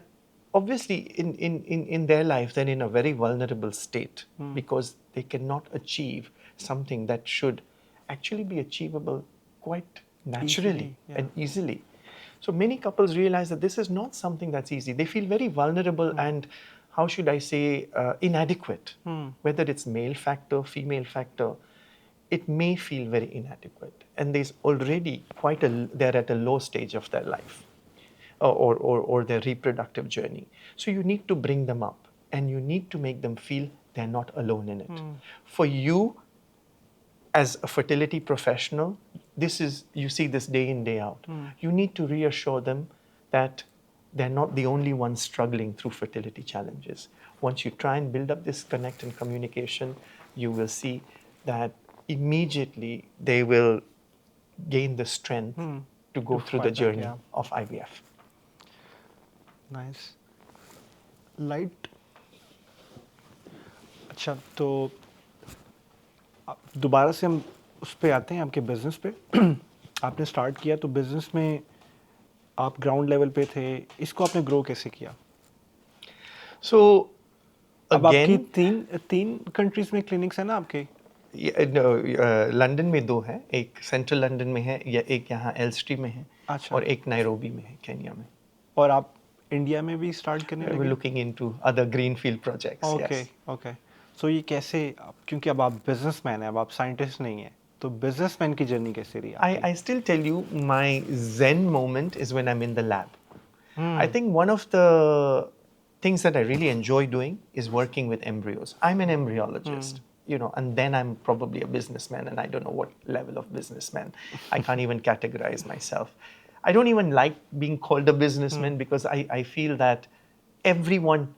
obviously in their life, they're in a very vulnerable state because they cannot achieve something that should actually be achievable quite naturally and easily. So many couples realize that this is not something that's easy. They feel very vulnerable and, how should I say, inadequate. Whether it's male factor, female factor, it may feel very inadequate. And there's already they're at a low stage of their life. Or their reproductive journey. So you need to bring them up and you need to make them feel they're not alone in it. For you, as a fertility professional, you see this day in, day out. You need to reassure them that they're not the only ones struggling through fertility challenges. Once you try and build up this connect and communication, you will see that immediately they will gain the strength to go through the journey of IVF. Nice. Light. अच्छा, तो दोबारा से हम उस पे आते हैं आपके बिजनेस पे. आपने स्टार्ट किया तो बिजनेस में आप ग्राउंड लेवल पे थे, इसको आपने ग्रो कैसे किया? So अब आपकी again, तीन कंट्रीज में क्लिनिक्स है ना आपके? लंदन में 2 है. एक सेंट्रल लंदन में है, या एक यहाँ एल्स्ट्री में है. अच्छा. और एक नायरोबी में है, केन्या में. और आप इंडिया में भी स्टार्ट करने लगे? We're looking into other greenfield projects. Okay. Yes. Okay. So ये कैसे, क्योंकि अब आप बिजनेसमैन हैं, अब आप साइंटिस्ट नहीं हैं, तो बिजनेसमैन की जर्नी कैसे रही? I still tell you, my zen moment is when I'm in the lab. I think one of the things that I really enjoy doing is working with embryos. I'm an embryologist. And then I'm probably a businessman, and I don't know what level of businessman. I can't even categorize myself. I don't even like being called a businessman because I feel that everyone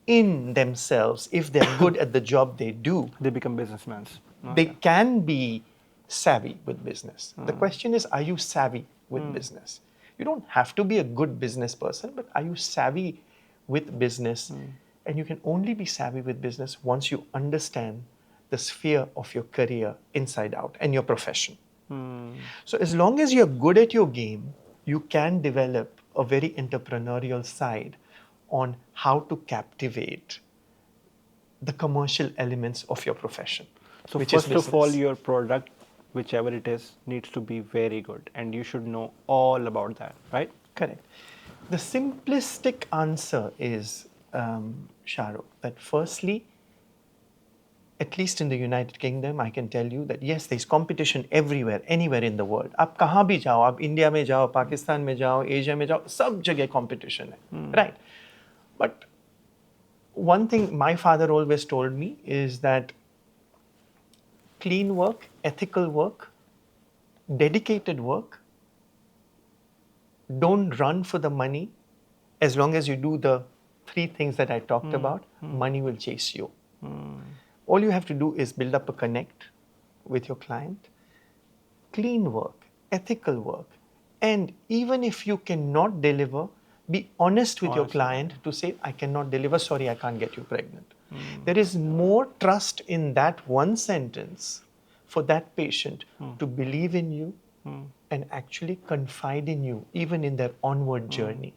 in themselves, if they're good at the job they do, they become businessmen. they can be savvy with business. The question is, are you savvy with business? You don't have to be a good business person, but are you savvy with business? And you can only be savvy with business once you understand the sphere of your career inside out and your profession. So as long as you're good at your game, you can develop a very entrepreneurial side on how to captivate the commercial elements of your profession. So which first is of all, business. your product, whichever it is, needs to be very good, and you should know all about that, right? Correct. The simplistic answer is, Shahrukh, that firstly, at least in the United Kingdom, I can tell you that yes, there's competition everywhere, anywhere in the world. आप कहाँ भी जाओ, आप India में जाओ, पाकिस्तान में जाओ, Asia में जाओ, सब जगह competition है, right? But one thing my father always told me is that clean work, ethical work, dedicated work, don't run for the money. As long as you do the three things that I talked about, money will chase you. All you have to do is build up a connect with your client, clean work, ethical work, and even if you cannot deliver, be honest with your client to say, I cannot deliver, sorry, I can't get you pregnant. There is more trust in that one sentence for that patient to believe in you and actually confide in you, even in their onward journey.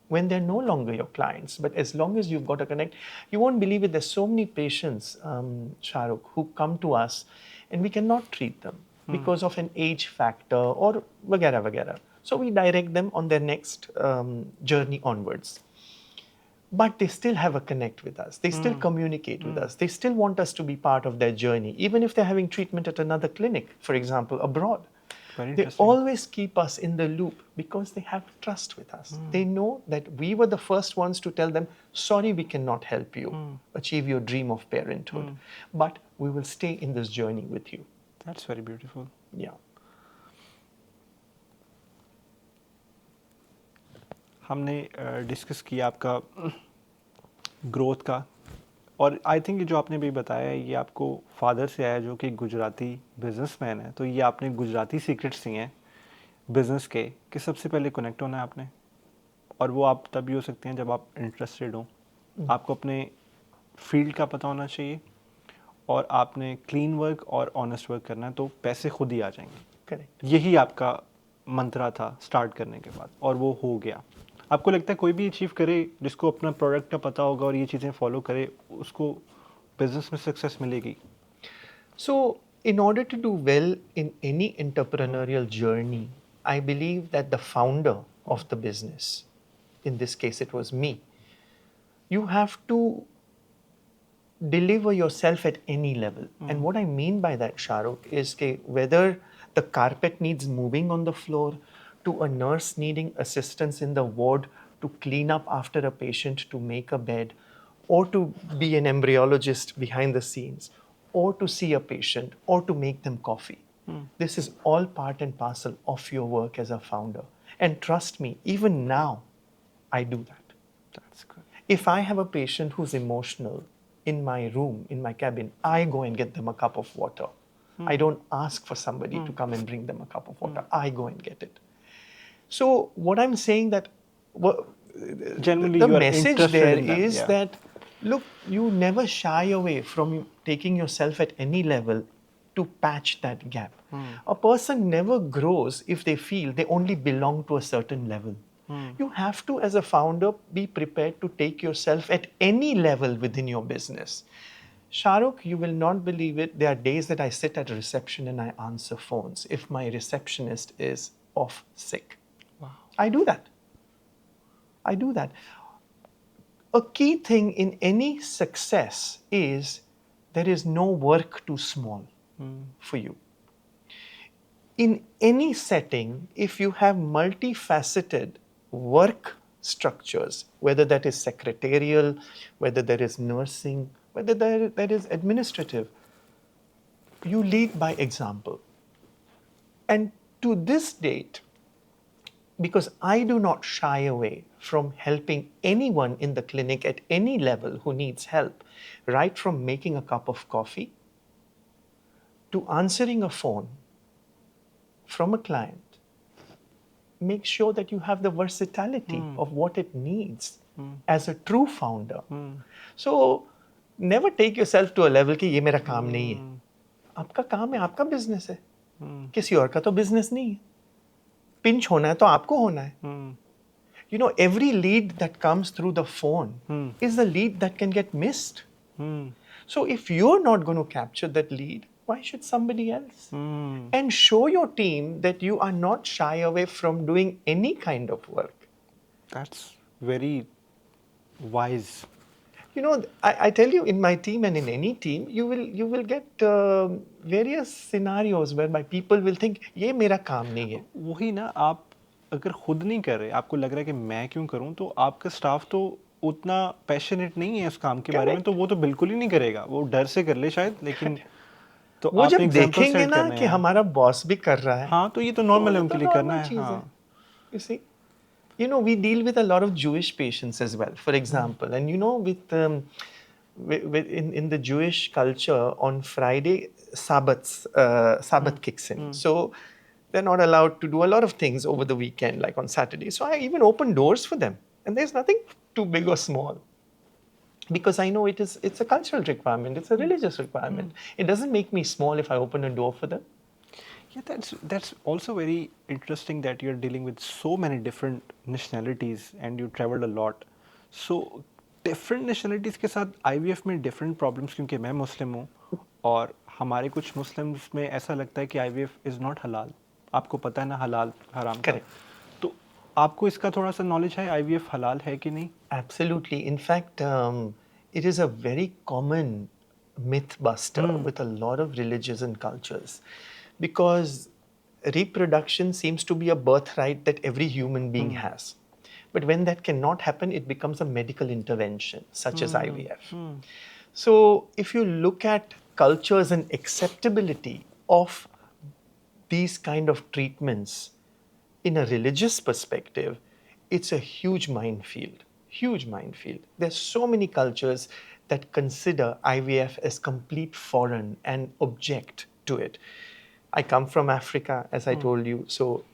When they're no longer your clients, but as long as you've got a connect, you won't believe it. There's so many patients, Shahrukh, who come to us and we cannot treat them because of an age factor or vagara vagara. So we direct them on their next journey onwards. But they still have a connect with us. They still communicate with us. They still want us to be part of their journey, even if they're having treatment at another clinic, for example, abroad. Very They interesting. always keep us in the loop because they have trust with us. They know that we were the first ones to tell them, sorry, we cannot help you achieve your dream of parenthood, but we will stay in this journey with you. That's very beautiful. Yeah. हमने discuss किया आपका growth का, और I think ये जो आपने भी बताया है, ये आपको फादर से आया जो कि गुजराती बिजनेसमैन है, तो ये आपने गुजराती सीक्रेट्स दिए हैं बिजनेस के कि सबसे पहले कनेक्ट होना है आपने, और वो आप तभी हो सकते हैं जब आप इंटरेस्टेड हो, आपको अपने फील्ड का पता होना चाहिए, और आपने क्लीन वर्क और ऑनेस्ट वर्क करना है, तो पैसे खुद ही आ जाएंगे. Correct. यही आपका मंत्रा था स्टार्ट करने के बाद, और वो हो गया. आपको लगता है कोई भी अचीव करे जिसको अपना प्रोडक्ट का पता होगा और ये चीज़ें फॉलो करे, उसको बिजनेस में सक्सेस मिलेगी? So, in order to do well in any entrepreneurial journey, I believe that the founder of the business, in this case it was me, you have to deliver yourself at any level. And what I mean by that, Shahrukh, is that whether the carpet needs moving on the floor, to a nurse needing assistance in the ward to clean up after a patient, to make a bed, or to be an embryologist behind the scenes, or to see a patient, or to make them coffee. This is all part and parcel of your work as a founder. And trust me, even now, I do that. That's good. If I have a patient who's emotional in my room, in my cabin, I go and get them a cup of water. I don't ask for somebody to come and bring them a cup of water. I go and get it. So what I'm saying that Generally, the you are message interested there in them, is yeah. that, look, you never shy away from taking yourself at any level to patch that gap. A person never grows if they feel they only belong to a certain level. You have to, as a founder, be prepared to take yourself at any level within your business. Shahrukh, you will not believe it. There are days that I sit at reception and I answer phones if my receptionist is off sick. Wow. I do that. I do that. A key thing in any success is there is no work too small for you. In any setting, if you have multifaceted work structures, whether that is secretarial, whether there is nursing, whether that is administrative, you lead by example. And to this date, because I do not shy away from helping anyone in the clinic at any level who needs help, right from making a cup of coffee to answering a phone from a client, make sure that you have the versatility of what it needs as a true founder. So never take yourself to a level कि ये मेरा काम नहीं है. आपका काम है, आपका बिजनेस है, किसी और का तो बिजनेस नहीं है. पिंच होना है तो आपको होना है. You know, every lead that comes through the phone is a lead that can get missed. So if you're not going to capture that lead, why should somebody else? And show your team that you are not shy away from doing any kind of work. That's very wise. You know, I tell you, in my team and in any team, you will get various scenarios whereby people will think, ये मेरा काम नहीं है. वही ना, आप अगर खुद नहीं कर रहे, आपको लग रहा है कि मैं क्यों करूं, तो आपका स्टाफ तो उतना पैशनेट नहीं है उस काम के बारे में, तो वो तो बिल्कुल ही नहीं करेगा. वो डर से कर ले शायद, लेकिन तो वो जब आपने एग्जांपल देखेंगे सेट ना करना कि है. हमारा बॉस भी कर रहा है, हाँ, तो ये तो नॉर्मल है उनके लिए करना है. चीज़ है. हाँ. You see, you know, we deal with a lot of Jewish patients as well, for example. And you know, with in the Jewish culture, on Friday, Sabbath kicks in. So they're not allowed to do a lot of things over the weekend, like on Saturday. So I even open doors for them. And there's nothing too big or small. Because I know it's a cultural requirement, it's a religious requirement. It doesn't make me small if I open a door for them. Yeah, that's also very interesting that you're dealing with so many different nationalities and you traveled a lot. So different nationalities के साथ IVF में different problems, क्योंकि मैं मुस्लिम हूँ और हमारे कुछ Muslims में ऐसा लगता है कि IVF is not halal. आपको पता है ना हलाल हराम का. तो आपको इसका थोड़ा सा नॉलेज है, IVF हलाल है कि नहीं? Absolutely. In fact, it is a very common myth buster with a lot of religions and cultures, because reproduction seems to be a birthright that every human being has. But when that cannot happen, it becomes a medical intervention, such as IVF. So if you look at cultures and acceptability of these kind of treatments in a religious perspective, it's a huge minefield. Huge minefield. There's so many cultures that consider IVF as complete foreign and object to it. I come from Africa, as I told you, so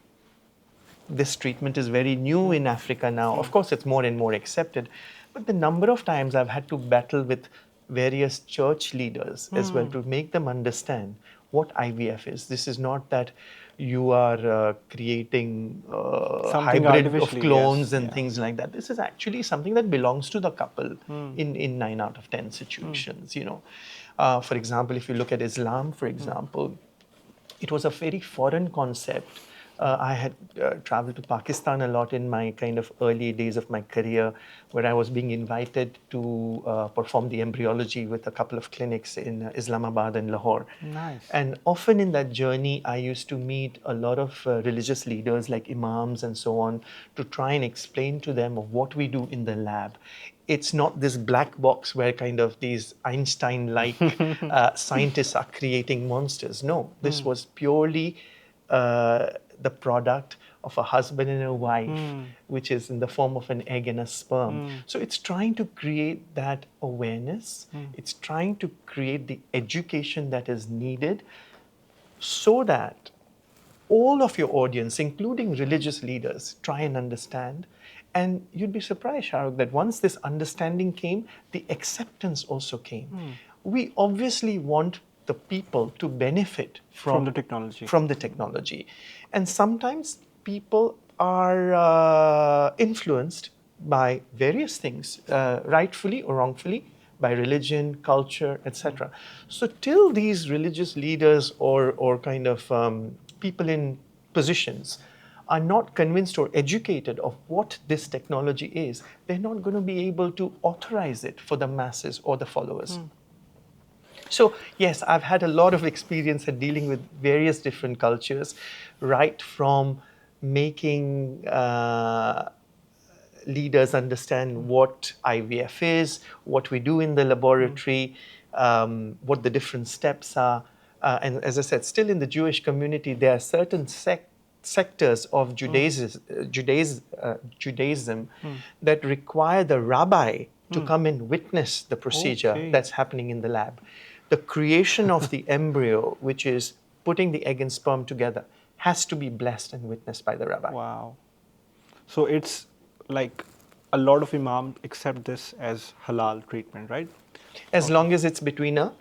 this treatment is very new in Africa now. Of course, it's more and more accepted, but the number of times I've had to battle with various church leaders as well to make them understand what IVF is. This is not that you are creating Something hybrid of artificially, clones yes, and yeah. things like that. This is actually something that belongs to the couple in 9 out of 10 situations. You know, for example, if you look at Islam, for example, it was a very foreign concept. I had traveled to Pakistan a lot in my kind of early days of my career, where I was being invited to perform the embryology with a couple of clinics in Islamabad and Lahore. Nice. And often in that journey, I used to meet a lot of religious leaders like imams and so on, to try and explain to them of what we do in the lab. It's not this black box where kind of these Einstein-like scientists are creating monsters. No, this was purely the product of a husband and a wife, which is in the form of an egg and a sperm. So it's trying to create that awareness. It's trying to create the education that is needed so that all of your audience, including religious leaders, try and understand. And you'd be surprised, Shahrukh, that once this understanding came, the acceptance also came. We obviously want the people to benefit From the technology. From the technology. And sometimes people are influenced by various things, rightfully or wrongfully, by religion, culture, etc. So till these religious leaders or kind of people in positions are not convinced or educated of what this technology is, they're not going to be able to authorize it for the masses or the followers. So yes, I've had a lot of experience at dealing with various different cultures, right from making leaders understand what IVF is, what we do in the laboratory, what the different steps are. And as I said, still in the Jewish community, there are certain sectors of Judaism that require the rabbi to come and witness the procedure that's happening in the lab. The creation of the embryo, which is putting the egg and sperm together, has to be blessed and witnessed by the rabbi. Wow. So it's like a lot of imams accept this as halal treatment, right? As Okay. long as it's between a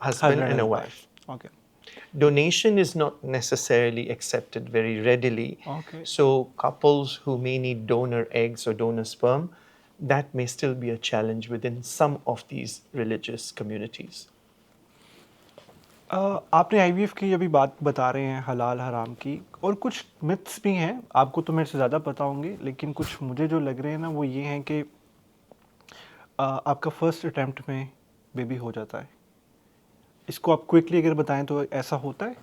husband and a wife. Okay. Donation is not necessarily accepted very readily. Okay. So couples who may need donor eggs or donor sperm, that may still be a challenge within some of these religious communities. आपने IVF की अभी बात बता रहे हैं हलाल हराम की, और कुछ मिथ्स भी हैं, आपको तो मेरे से ज़्यादा पता होंगे, लेकिन कुछ मुझे जो लग रहे हैं ना वो ये हैं कि आपका फर्स्ट अटेम्प्ट में बेबी हो जाता है। इसको आप क्विकली अगर बताएं तो ऐसा होता है?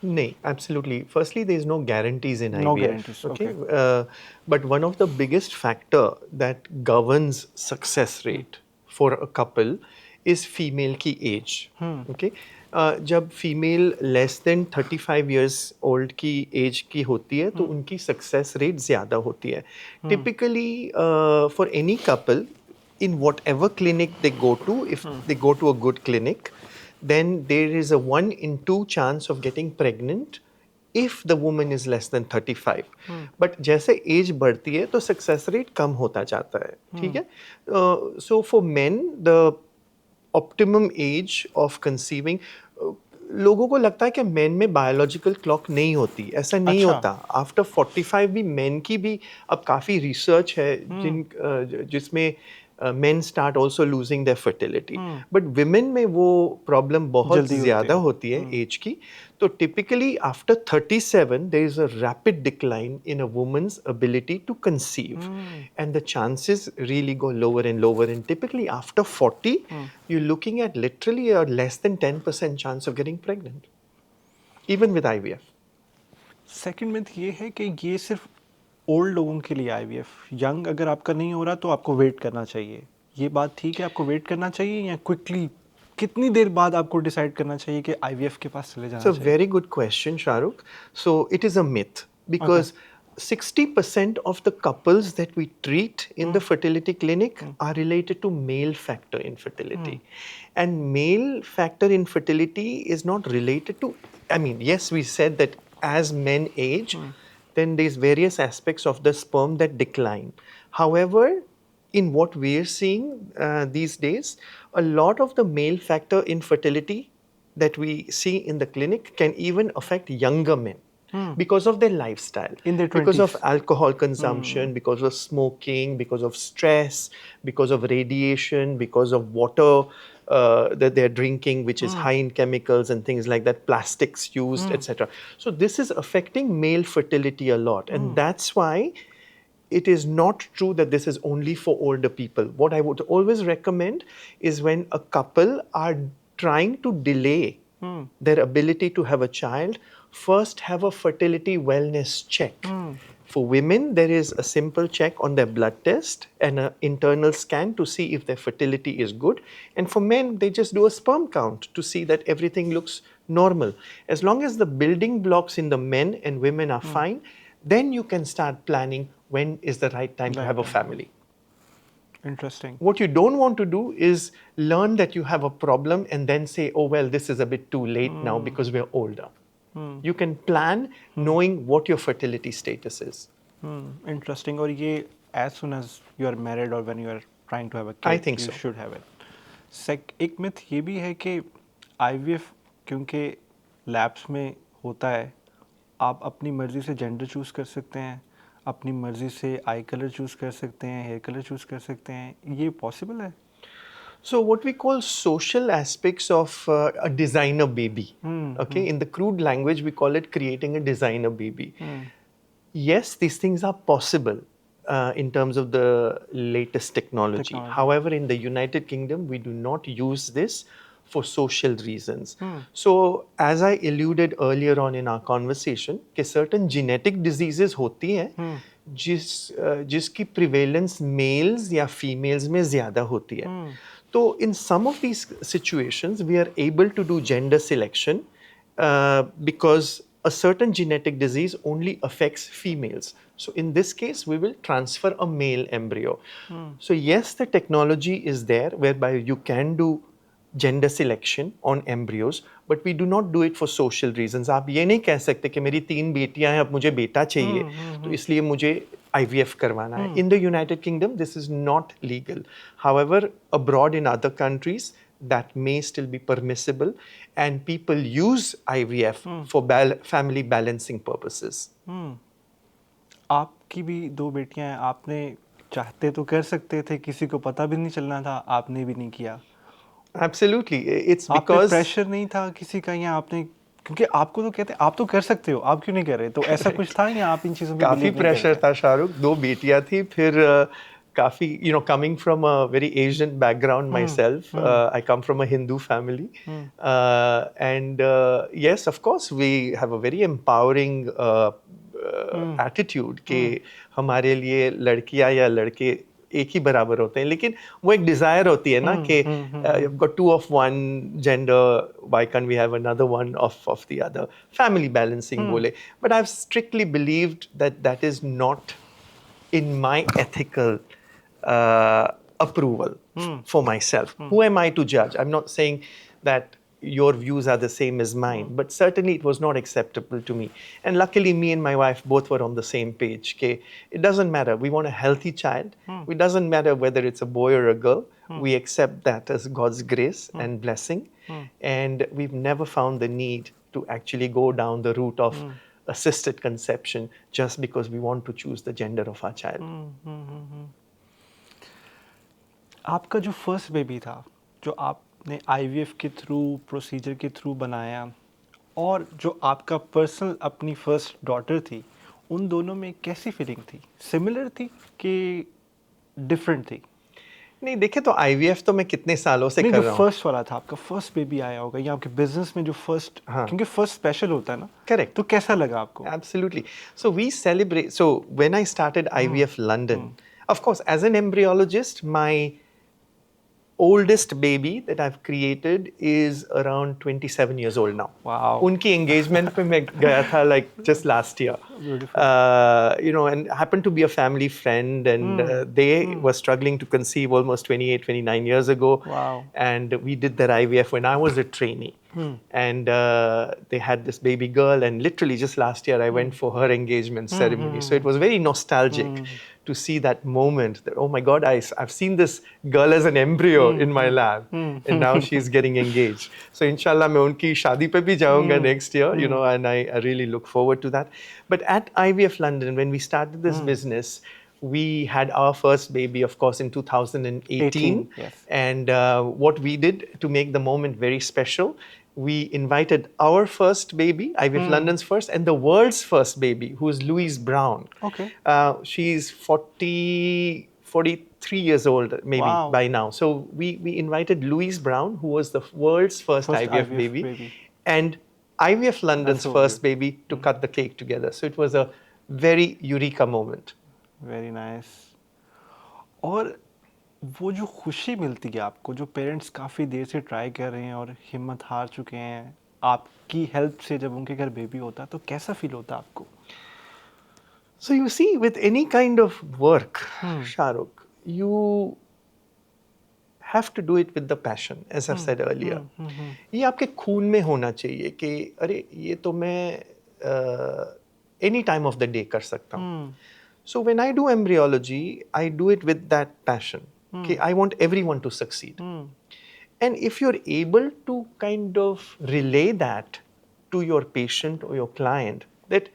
No, absolutely. Firstly, there is no guarantees in No IVF. guarantees, okay. But one of the biggest factor that governs success rate for a couple is female की age. Okay. जब female less than 35 years old की as की होती है तो उनकी success rate ज़्यादा होती है. Typically for any couple in whatever clinic they go to, if they go to a good clinic, then there is a 1 in 2 chance of getting pregnant if the woman is less than 35. But जैसे as बढ़ती है तो success rate कम होता जाता है. ठीक है. So for men, the optimum age of conceiving, लोगों को लगता है कि मेन में बायोलॉजिकल क्लॉक नहीं होती. ऐसा नहीं होता. आफ्टर 45 भी मेन की भी अब काफ़ी रिसर्च है जिसमें men start also losing their fertility. But women में वो प्रॉब्लम बहुत ज़्यादा होती है एज की. तो typically after 37 there is a rapid decline in a woman's ability to conceive, and the chances really go lower and lower, and typically after 40 you're looking at literally a less than 10% chance of getting pregnant even with IVF. Second myth ये है कि ये सिर्फ old लोगों के लिए IVF, young अगर आपका नहीं हो रहा तो आपको वेट करना चाहिए, ये बात ठीक है? आपको वेट करना चाहिए या क्विकली कितनी देर बाद आपको डिसाइड करना चाहिए कि आईवीएफ के पास चले जाना चाहिए? It's a very good question, Shahrukh. So it is a myth because 60% of the couples that we treat in the fertility clinic are related to male factor infertility. And male factor infertility is not related to, I mean, yes, we said that as men age, then there's various aspects of the sperm that decline. However, in what we're seeing these days, a lot of the male factor infertility that we see in the clinic can even affect younger men because of their lifestyle, In their because 20s. of alcohol consumption, because of smoking, because of stress, because of radiation, because of water that they're drinking, which is high in chemicals and things like that, plastics used, etc. So this is affecting male fertility a lot, and that's why it is not true that this is only for older people. What I would always recommend is when a couple are trying to delay their ability to have a child, first have a fertility wellness check. For women, there is a simple check on their blood test and an internal scan to see if their fertility is good. And for men, they just do a sperm count to see that everything looks normal. As long as the building blocks in the men and women are fine, then you can start planning when is the right time to have a family. Interesting. What you don't want to do is learn that you have a problem and then say, oh, well, this is a bit too late now because we're older. You can plan knowing what your fertility status is. Interesting. और ये as soon as you are married or when you are trying to have a kid, I think you so. should have it. एक myth ये भी है कि IVF क्योंकि labs में होता है, आप अपनी मर्जी से जेंडर चूज़ कर सकते हैं, अपनी मर्जी से आई कलर चूज़ कर सकते हैं, हेयर कलर चूज़ कर सकते हैं, ये पॉसिबल है? So what we call social aspects of a designer baby, okay? In the crude language, we call it creating a designer baby. Yes, these things are possible in terms of the latest technology. However, in the United Kingdom, we do not use this for social reasons. So as I alluded earlier on in our conversation, कि certain genetic diseases होती हैं जिसकी prevalence males या females में ज़्यादा होती है. So in some of these situations, we are able to do gender selection because a certain genetic disease only affects females. So in this case, we will transfer a male embryo. So yes, the technology is there whereby you can do gender selection on embryos, but we do not do it for social reasons. आप ये नहीं कह सकते कि मेरी 3 बेटियां हैं, अब मुझे बेटा चाहिए, तो इसलिए मुझे IVF करवाना है. In the United Kingdom, this is not legal. However, abroad in other countries, that may still be permissible, and people use IVF for family balancing purposes. आपकी भी 2 बेटियां हैं, आपने चाहते तो कर सकते थे, किसी को पता भी नहीं चलना था, आपने भी नहीं किया. Absolutely, it's आप पे because प्रेशर नहीं था किसी का, या आपने, क्योंकि आपको तो कहते हैं आप तो कर सकते हो, आप क्यों नहीं कर रहे? तो ऐसा कुछ था या आप इन चीज़ों पे काफी बिलीव नहीं प्रेशर करते? था शाहरुख. 2 बेटियां थी, फिर काफी, coming from a very Asian background myself, I come from a Hindu family, and yes, of course, we have a very empowering attitude कि हमारे लिए लड़कियां या लड़के एक ही बराबर होते हैं, लेकिन वो एक डिजायर होती है ना कि you've got 2 of one gender, why can't we have another one of the other, family balancing बोले. But I've strictly believed that that is not in my ethical approval for myself. Who am I to judge? I'm not saying that your views are the same as mine, but certainly it was not acceptable to me. And luckily, me and my wife both were on the same page. Okay, it doesn't matter. We want a healthy child. It doesn't matter whether it's a boy or a girl. We accept that as God's grace and blessing. And we've never found the need to actually go down the route of assisted conception just because we want to choose the gender of our child. आपका जो first baby था, जो आपने IVF के through, procedure के through बनाया, और जो आपका पर्सनल अपनी फर्स्ट डॉटर थी, उन दोनों में कैसी फीलिंग थी? सिमिलर थी कि डिफरेंट थी? नहीं, देखे तो IVF तो मैं कितने सालों से नहीं, कर जो रहा हूँ. फर्स्ट वाला था, आपका फर्स्ट बेबी आया होगा, या आपके बिजनेस में जो फर्स्ट, हाँ. क्योंकि फर्स्ट स्पेशल होता है ना. Correct. तो कैसा लगा आपको? Absolutely. So we celebrate. So when I started IVF London, of course, as an embryologist, my oldest baby that I've created is around 27 years old now. Wow. उनकी engagement पे मैं गया था like just last year. Beautiful. And happened to be a family friend, and they were struggling to conceive almost 28, 29 years ago. Wow. And we did their IVF when I was a trainee. And they had this baby girl, and literally just last year I went for her engagement ceremony. So it was very nostalgic to see that moment that, oh my God, I've seen this girl as an embryo in my lab, and now she's getting engaged. So inshallah, मैं उनकी शादी पे भी जाऊंगा next year, and I really look forward to that. But at IVF London, when we started this business, we had our first baby, of course, in 2018. Yes. And what we did to make the moment very special, we invited our first baby, IVF London's first, and the world's first baby, who is Louise Brown. Okay. She's 43 years old, maybe, Wow. by now. So we invited Louise Brown, who was the world's first IVF baby, and IVF London's so first baby to cut the cake together. So it was a very eureka moment. Very nice. और वो जो खुशी मिलती है आपको, जो parents काफ़ी देर से ट्राई कर रहे हैं और हिम्मत हार चुके हैं, आपकी हेल्प से जब उनके घर बेबी होता है, तो कैसा फील होता है आपको? So you see, with any kind of work, Shahrukh, you have to do it with the passion, as I've said earlier. ये आपके खून में होना चाहिए कि अरे ये तो मैं any time of the day कर सकता हूँ. So when I do embryology, I do it with that passion. Okay, I want everyone to succeed. And if you're able to kind of relay that to your patient or your client, that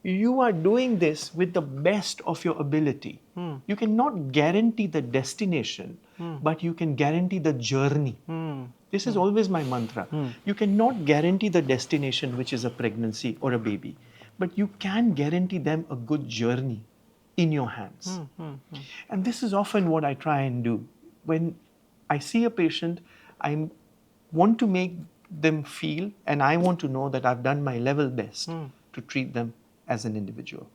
you are doing this with the best of your ability. You cannot guarantee the destination, but you can guarantee the journey. This is always my mantra. You cannot guarantee the destination, which is a pregnancy or a baby, but you can guarantee them a good journey in your hands. And this is often what I try and do. When I see a patient, I want to make them feel, and I want to know that I've done my level best to treat them as an individual.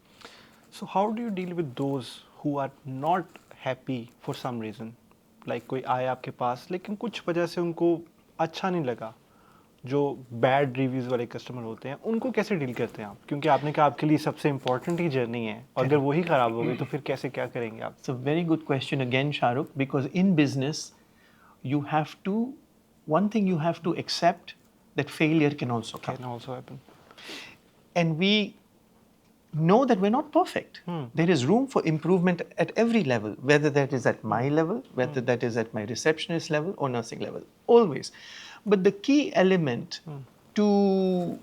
So how do you deal with those who are not happy for some reason? Like कोई आए आपके पास, लेकिन कुछ वजह से उनको अच्छा नहीं लगा, जो बैड रिव्यूज़ वाले कस्टमर होते हैं, उनको कैसे डील करते हैं आप? क्योंकि आपने कहा आपके लिए सबसे इम्पोर्टेंट ही जर्नी है, और अगर वही ख़राब हो गई तो फिर कैसे क्या करेंगे आप? It's a very good question again, Shahrukh, because in business, you have to one thing you have to accept that failure can also come. Can also happen. And we know that we're not perfect. There is room for improvement at every level, whether that is at my level, whether that is at my receptionist level or nursing level, always. But the key element to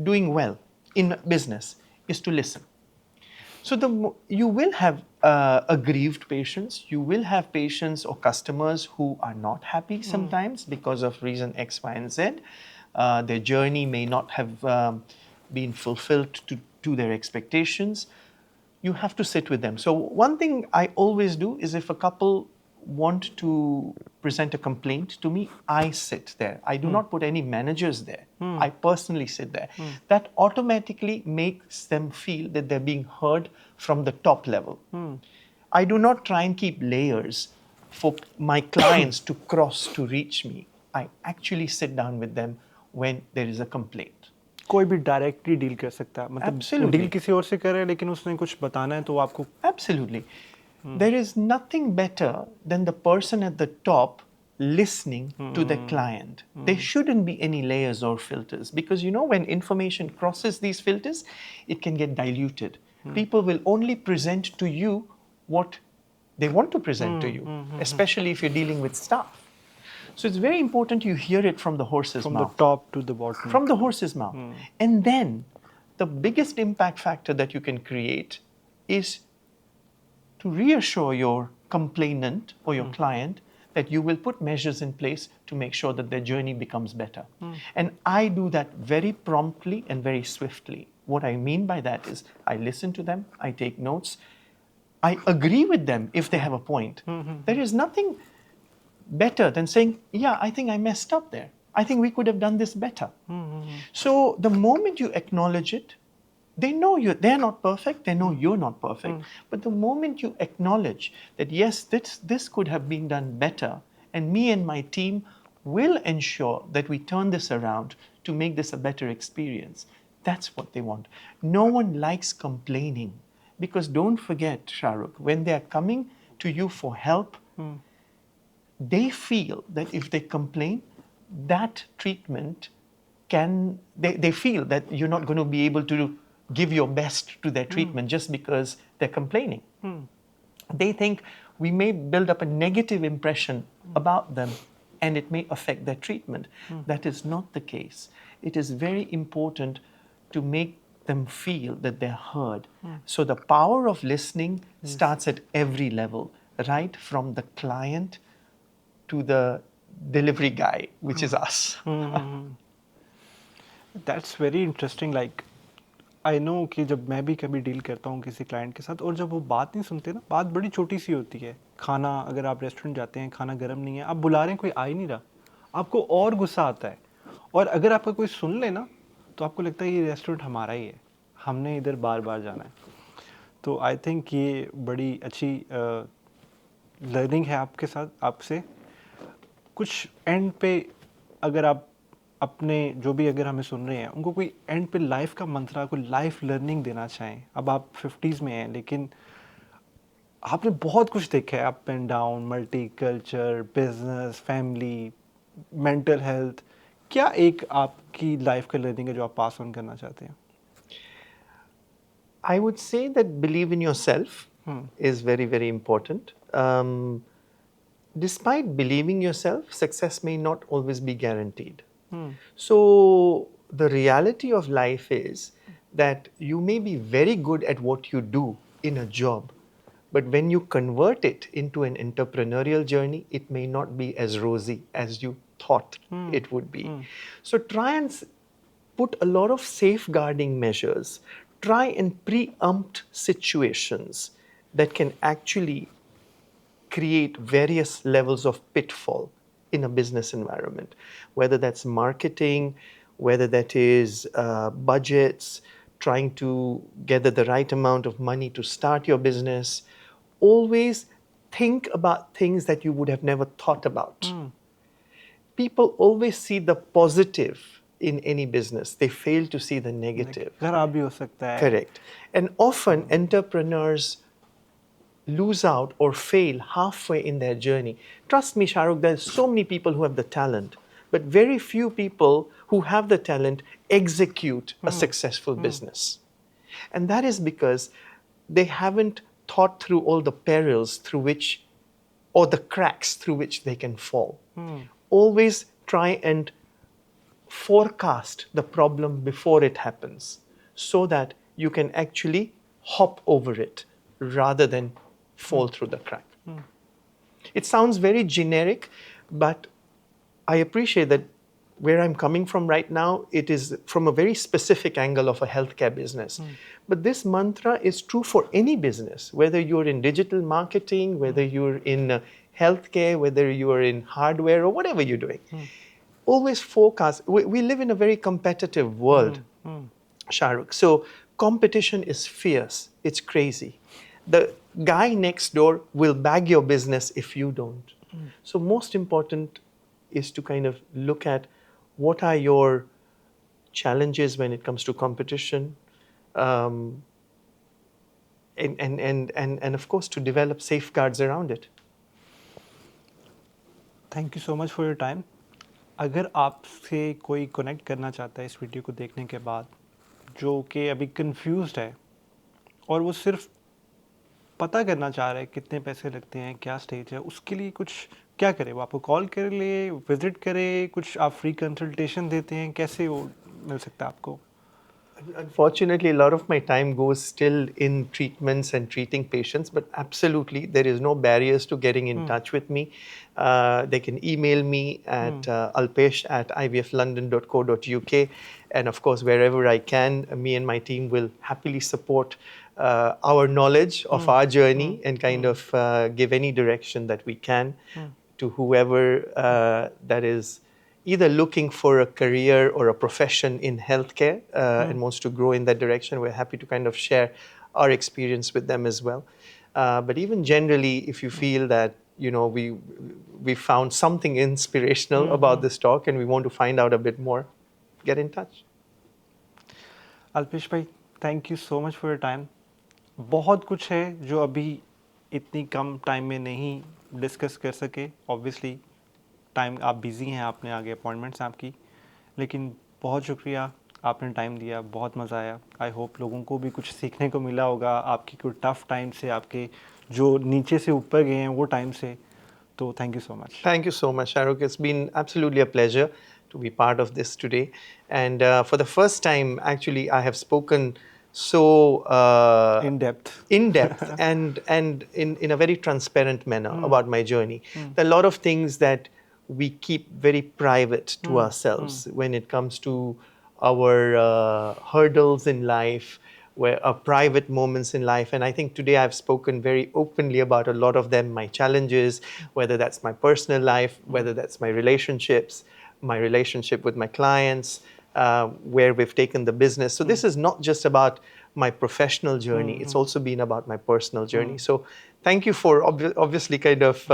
doing well in business is to listen. So you will have aggrieved patients, you will have patients or customers who are not happy sometimes because of reason X, Y, and Z. Their journey may not have been fulfilled to their expectations. You have to sit with them. So one thing I always do is if a couple want to present a complaint to me, I sit there. I do not put any managers there. I personally sit there. That automatically makes them feel that they're being heard from the top level. I do not try and keep layers for my clients to cross to reach me. I actually sit down with them when there is a complaint. कोई भी directly deal कर सकता है, मतलब Absolutely. Deal किसी और से करे लेकिन उसने कुछ बताना है तो आपको. Absolutely. There is nothing better than the person at the top listening to the client. There shouldn't be any layers or filters because when information crosses these filters, it can get diluted. People will only present to you what they want to present to you, especially if you're dealing with staff. So it's very important you hear it from the horse's From mouth. the top to the bottom. From the horse's mouth. And then the biggest impact factor that you can create is to reassure your complainant or your client that you will put measures in place to make sure that their journey becomes better. And I do that very promptly and very swiftly. What I mean by that is I listen to them, I take notes, I agree with them if they have a point. There is nothing better than saying, yeah, I think I messed up there. I think we could have done this better. So the moment you acknowledge it, they know they're not perfect, they know you're not perfect. But the moment you acknowledge that, yes, this could have been done better, and me and my team will ensure that we turn this around to make this a better experience, that's what they want. No one likes complaining. Because don't forget, Shahrukh, when they're coming to you for help, they feel that if they complain, that treatment they feel that you're not going to be able to give your best to their treatment just because they're complaining. They think we may build up a negative impression about them and it may affect their treatment. That is not the case. It is very important to make them feel that they're heard. So the power of listening starts at every level, right from the client to the delivery guy, which is us. That's very interesting. Like, I know कि जब मैं भी कभी deal करता हूँ किसी client के साथ और जब वो बात नहीं सुनते ना, बात बड़ी छोटी सी होती है. खाना, अगर आप रेस्टोरेंट जाते हैं, खाना गर्म नहीं है, आप बुला रहे हैं, कोई आ ही नहीं रहा, आपको और गुस्सा आता है. और अगर आपका कोई सुन ले ना, तो आपको लगता है ये रेस्टोरेंट हमारा ही है, हमने इधर बार बार जाना है. तो आई थिंक ये बड़ी अच्छी लर्निंग है आपके साथ, आपसे. कुछ एंड पे अगर आप अपने जो भी अगर हमें सुन रहे हैं उनको कोई एंड पे लाइफ का मंत्रा, कोई लाइफ लर्निंग देना चाहें. अब आप 50s में हैं लेकिन आपने बहुत कुछ देखा है, up and down, multi culture, business, family, mental health. क्या एक आपकी लाइफ का लर्निंग है जो आप पास ऑन करना चाहते हैं? I would say that believe in yourself is very, very important. Despite believing yourself, success may not always be guaranteed. So the reality of life is that you may be very good at what you do in a job, but when you convert it into an entrepreneurial journey, it may not be as rosy as you thought it would be. So try and put a lot of safeguarding measures. Try and preempt situations that can actually create various levels of pitfall in a business environment, whether that's marketing, whether that is budgets, trying to gather the right amount of money to start your business. Always think about things that you would have never thought about. People always see the positive in any business. They fail to see the negative. खराब भी हो सकता है. Correct. And often entrepreneurs lose out or fail halfway in their journey. Trust me, Shahrukh, there's so many people who have the talent, but very few people who have the talent execute a successful business. And that is because they haven't thought through all the perils through which, or the cracks through which they can fall. Always try and forecast the problem before it happens so that you can actually hop over it rather than fall through the crack. It sounds very generic, but I appreciate that where I'm coming from right now, it is from a very specific angle of a healthcare business. But this mantra is true for any business, whether you're in digital marketing, whether you're in healthcare, whether you're in hardware or whatever you're doing. Always forecast. We live in a very competitive world, Shahrukh. So competition is fierce. It's crazy. The guy next door will bag your business if you don't. So most important is to kind of look at what are your challenges when it comes to competition, and of course to develop safeguards around it. Thank you so much for your time. अगर आपसे कोई connect करना चाहता है इस video को देखने के बाद, जो कि अभी कंफ्यूज्ड है और वो सिर्फ पता करना चाह रहा है कितने पैसे लगते हैं, क्या स्टेज है, उसके लिए कुछ क्या करे? वो आपको कॉल कर ले, विजिट करे, कुछ आप फ्री कंसल्टेशन देते हैं, कैसे वो मिल सकता है आपको? Unfortunately, a lot of my time goes still in treatments and treating patients, but absolutely, there is no barriers to getting in touch with me. They can email me at alpesh@ivflondon.co.uk. And of course, wherever I can, me and my team will happily support our knowledge of our journey and kind of give any direction that we can to whoever that is either looking for a career or a profession in healthcare and wants to grow in that direction. We're happy to kind of share our experience with them as well. But even generally, if you feel that we found something inspirational about this talk and we want to find out a bit more, get in touch. Alpesh bhai, thank you so much for your time. बहुत कुछ है जो अभी इतनी कम time में नहीं discuss कर सके. ऑब्वियसली टाइम आप बिज़ी हैं, आपने आगे अपॉइंटमेंट्स आपकी, लेकिन बहुत शुक्रिया, आपने टाइम दिया, बहुत मज़ा आया. आई होप लोगों को भी कुछ सीखने को मिला होगा आपकी कोई टफ टाइम से, आपके जो नीचे से ऊपर गए हैं वो टाइम से. तो thank you so much. Thank you so much, Shahrukh. It's been absolutely a pleasure to be part of this today. And for the first time, actually, I have spoken so In depth. and in a very transparent manner about my journey. There are a lot of things that we keep very private to ourselves when it comes to our hurdles in life, where are private moments in life. And I think today I've spoken very openly about a lot of them, my challenges, whether that's my personal life, whether that's my relationships, my relationship with my clients, where we've taken the business. So this is not just about my professional journey, it's also been about my personal journey. So thank you for obviously kind of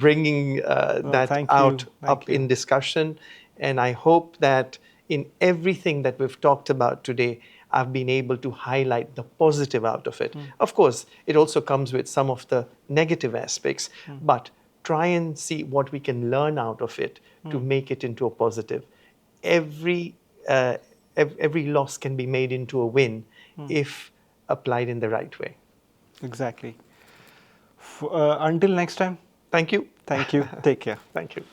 bringing that thank you. out Thank up in discussion. And I hope that in everything that we've talked about today, I've been able to highlight the positive out of it. Of course, it also comes with some of the negative aspects, but try and see what we can learn out of it to make it into a positive. Every loss can be made into a win if applied in the right way. Exactly. Until next time. Thank you. Thank you. Take care. Thank you.